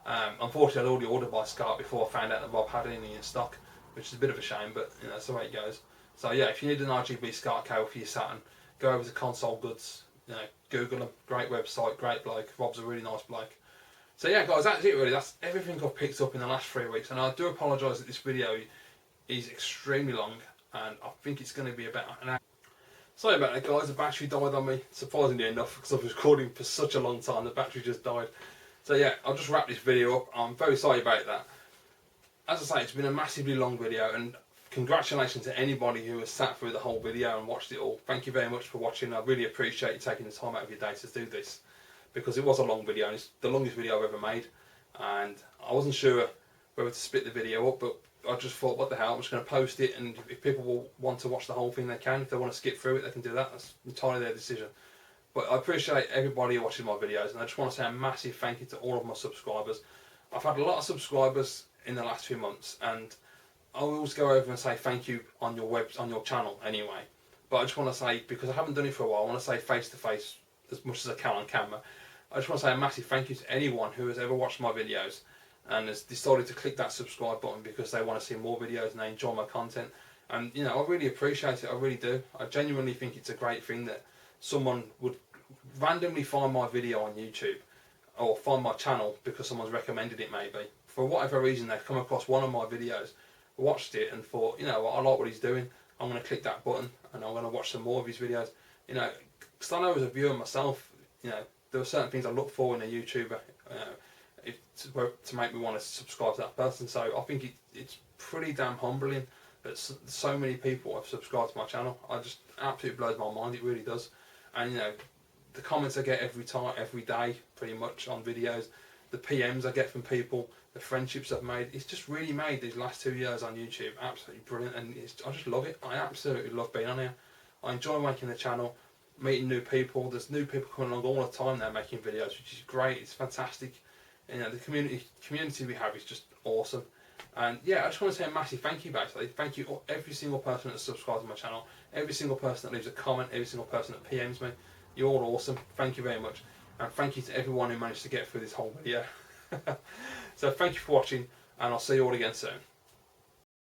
Unfortunately, I'd already ordered by SCART before I found out that Rob had any in stock, which is a bit of a shame, but you know, that's the way it goes. So yeah, if you need an RGB SCART cable for your Saturn, go over to Console Goods, you know, Google them, great website, great bloke. Rob's a really nice bloke. So yeah guys, that's it really. That's everything I've picked up in the last 3 weeks, and I do apologise that this video is extremely long, and I think it's going to be about an hour. Sorry about that guys, the battery died on me, surprisingly enough, because I was recording for such a long time, the battery just died. So yeah, I'll just wrap this video up. I'm very sorry about that. As I say, it's been a massively long video, and congratulations to anybody who has sat through the whole video and watched it all. Thank you very much for watching. I really appreciate you taking the time out of your day to do this, because it was a long video, and it's the longest video I've ever made, and I wasn't sure whether to split the video up, but I just thought, what the hell, I'm just going to post it, and if people will want to watch the whole thing, they can. If they want to skip through it, they can do that. That's entirely their decision. But I appreciate everybody watching my videos, and I just want to say a massive thank you to all of my subscribers. I've had a lot of subscribers in the last few months, and I always go over and say thank you on your channel anyway. But I just want to say, because I haven't done it for a while, I want to say face to face as much as I can on camera. I just want to say a massive thank you to anyone who has ever watched my videos and has decided to click that subscribe button because they want to see more videos and they enjoy my content. And you know, I really appreciate it, I really do. I genuinely think it's a great thing that someone would randomly find my video on YouTube or find my channel because someone's recommended it maybe. For whatever reason, they've come across one of my videos, watched it and thought, you know what, I like what he's doing, I'm going to click that button and I'm going to watch some more of his videos. You know, because I know as a viewer myself, you know, there are certain things I look for in a YouTuber to make me want to subscribe to that person. So I think it's pretty damn humbling that so many people have subscribed to my channel. I just absolutely blows my mind, it really does. And you know, the comments I get every day, pretty much on videos, the PMs I get from people, the friendships I've made, it's just really made these last 2 years on YouTube absolutely brilliant, and I just love it. I absolutely love being on here. I enjoy making the channel, meeting new people. There's new people coming along all the time now making videos, which is great. It's fantastic. You know, the community we have is just awesome. And yeah, I just want to say a massive thank you basically. Thank you every single person that subscribes to my channel, every single person that leaves a comment, every single person that PMs me. You're all awesome. Thank you very much. And thank you to everyone who managed to get through this whole video. So thank you for watching, and I'll see you all again soon.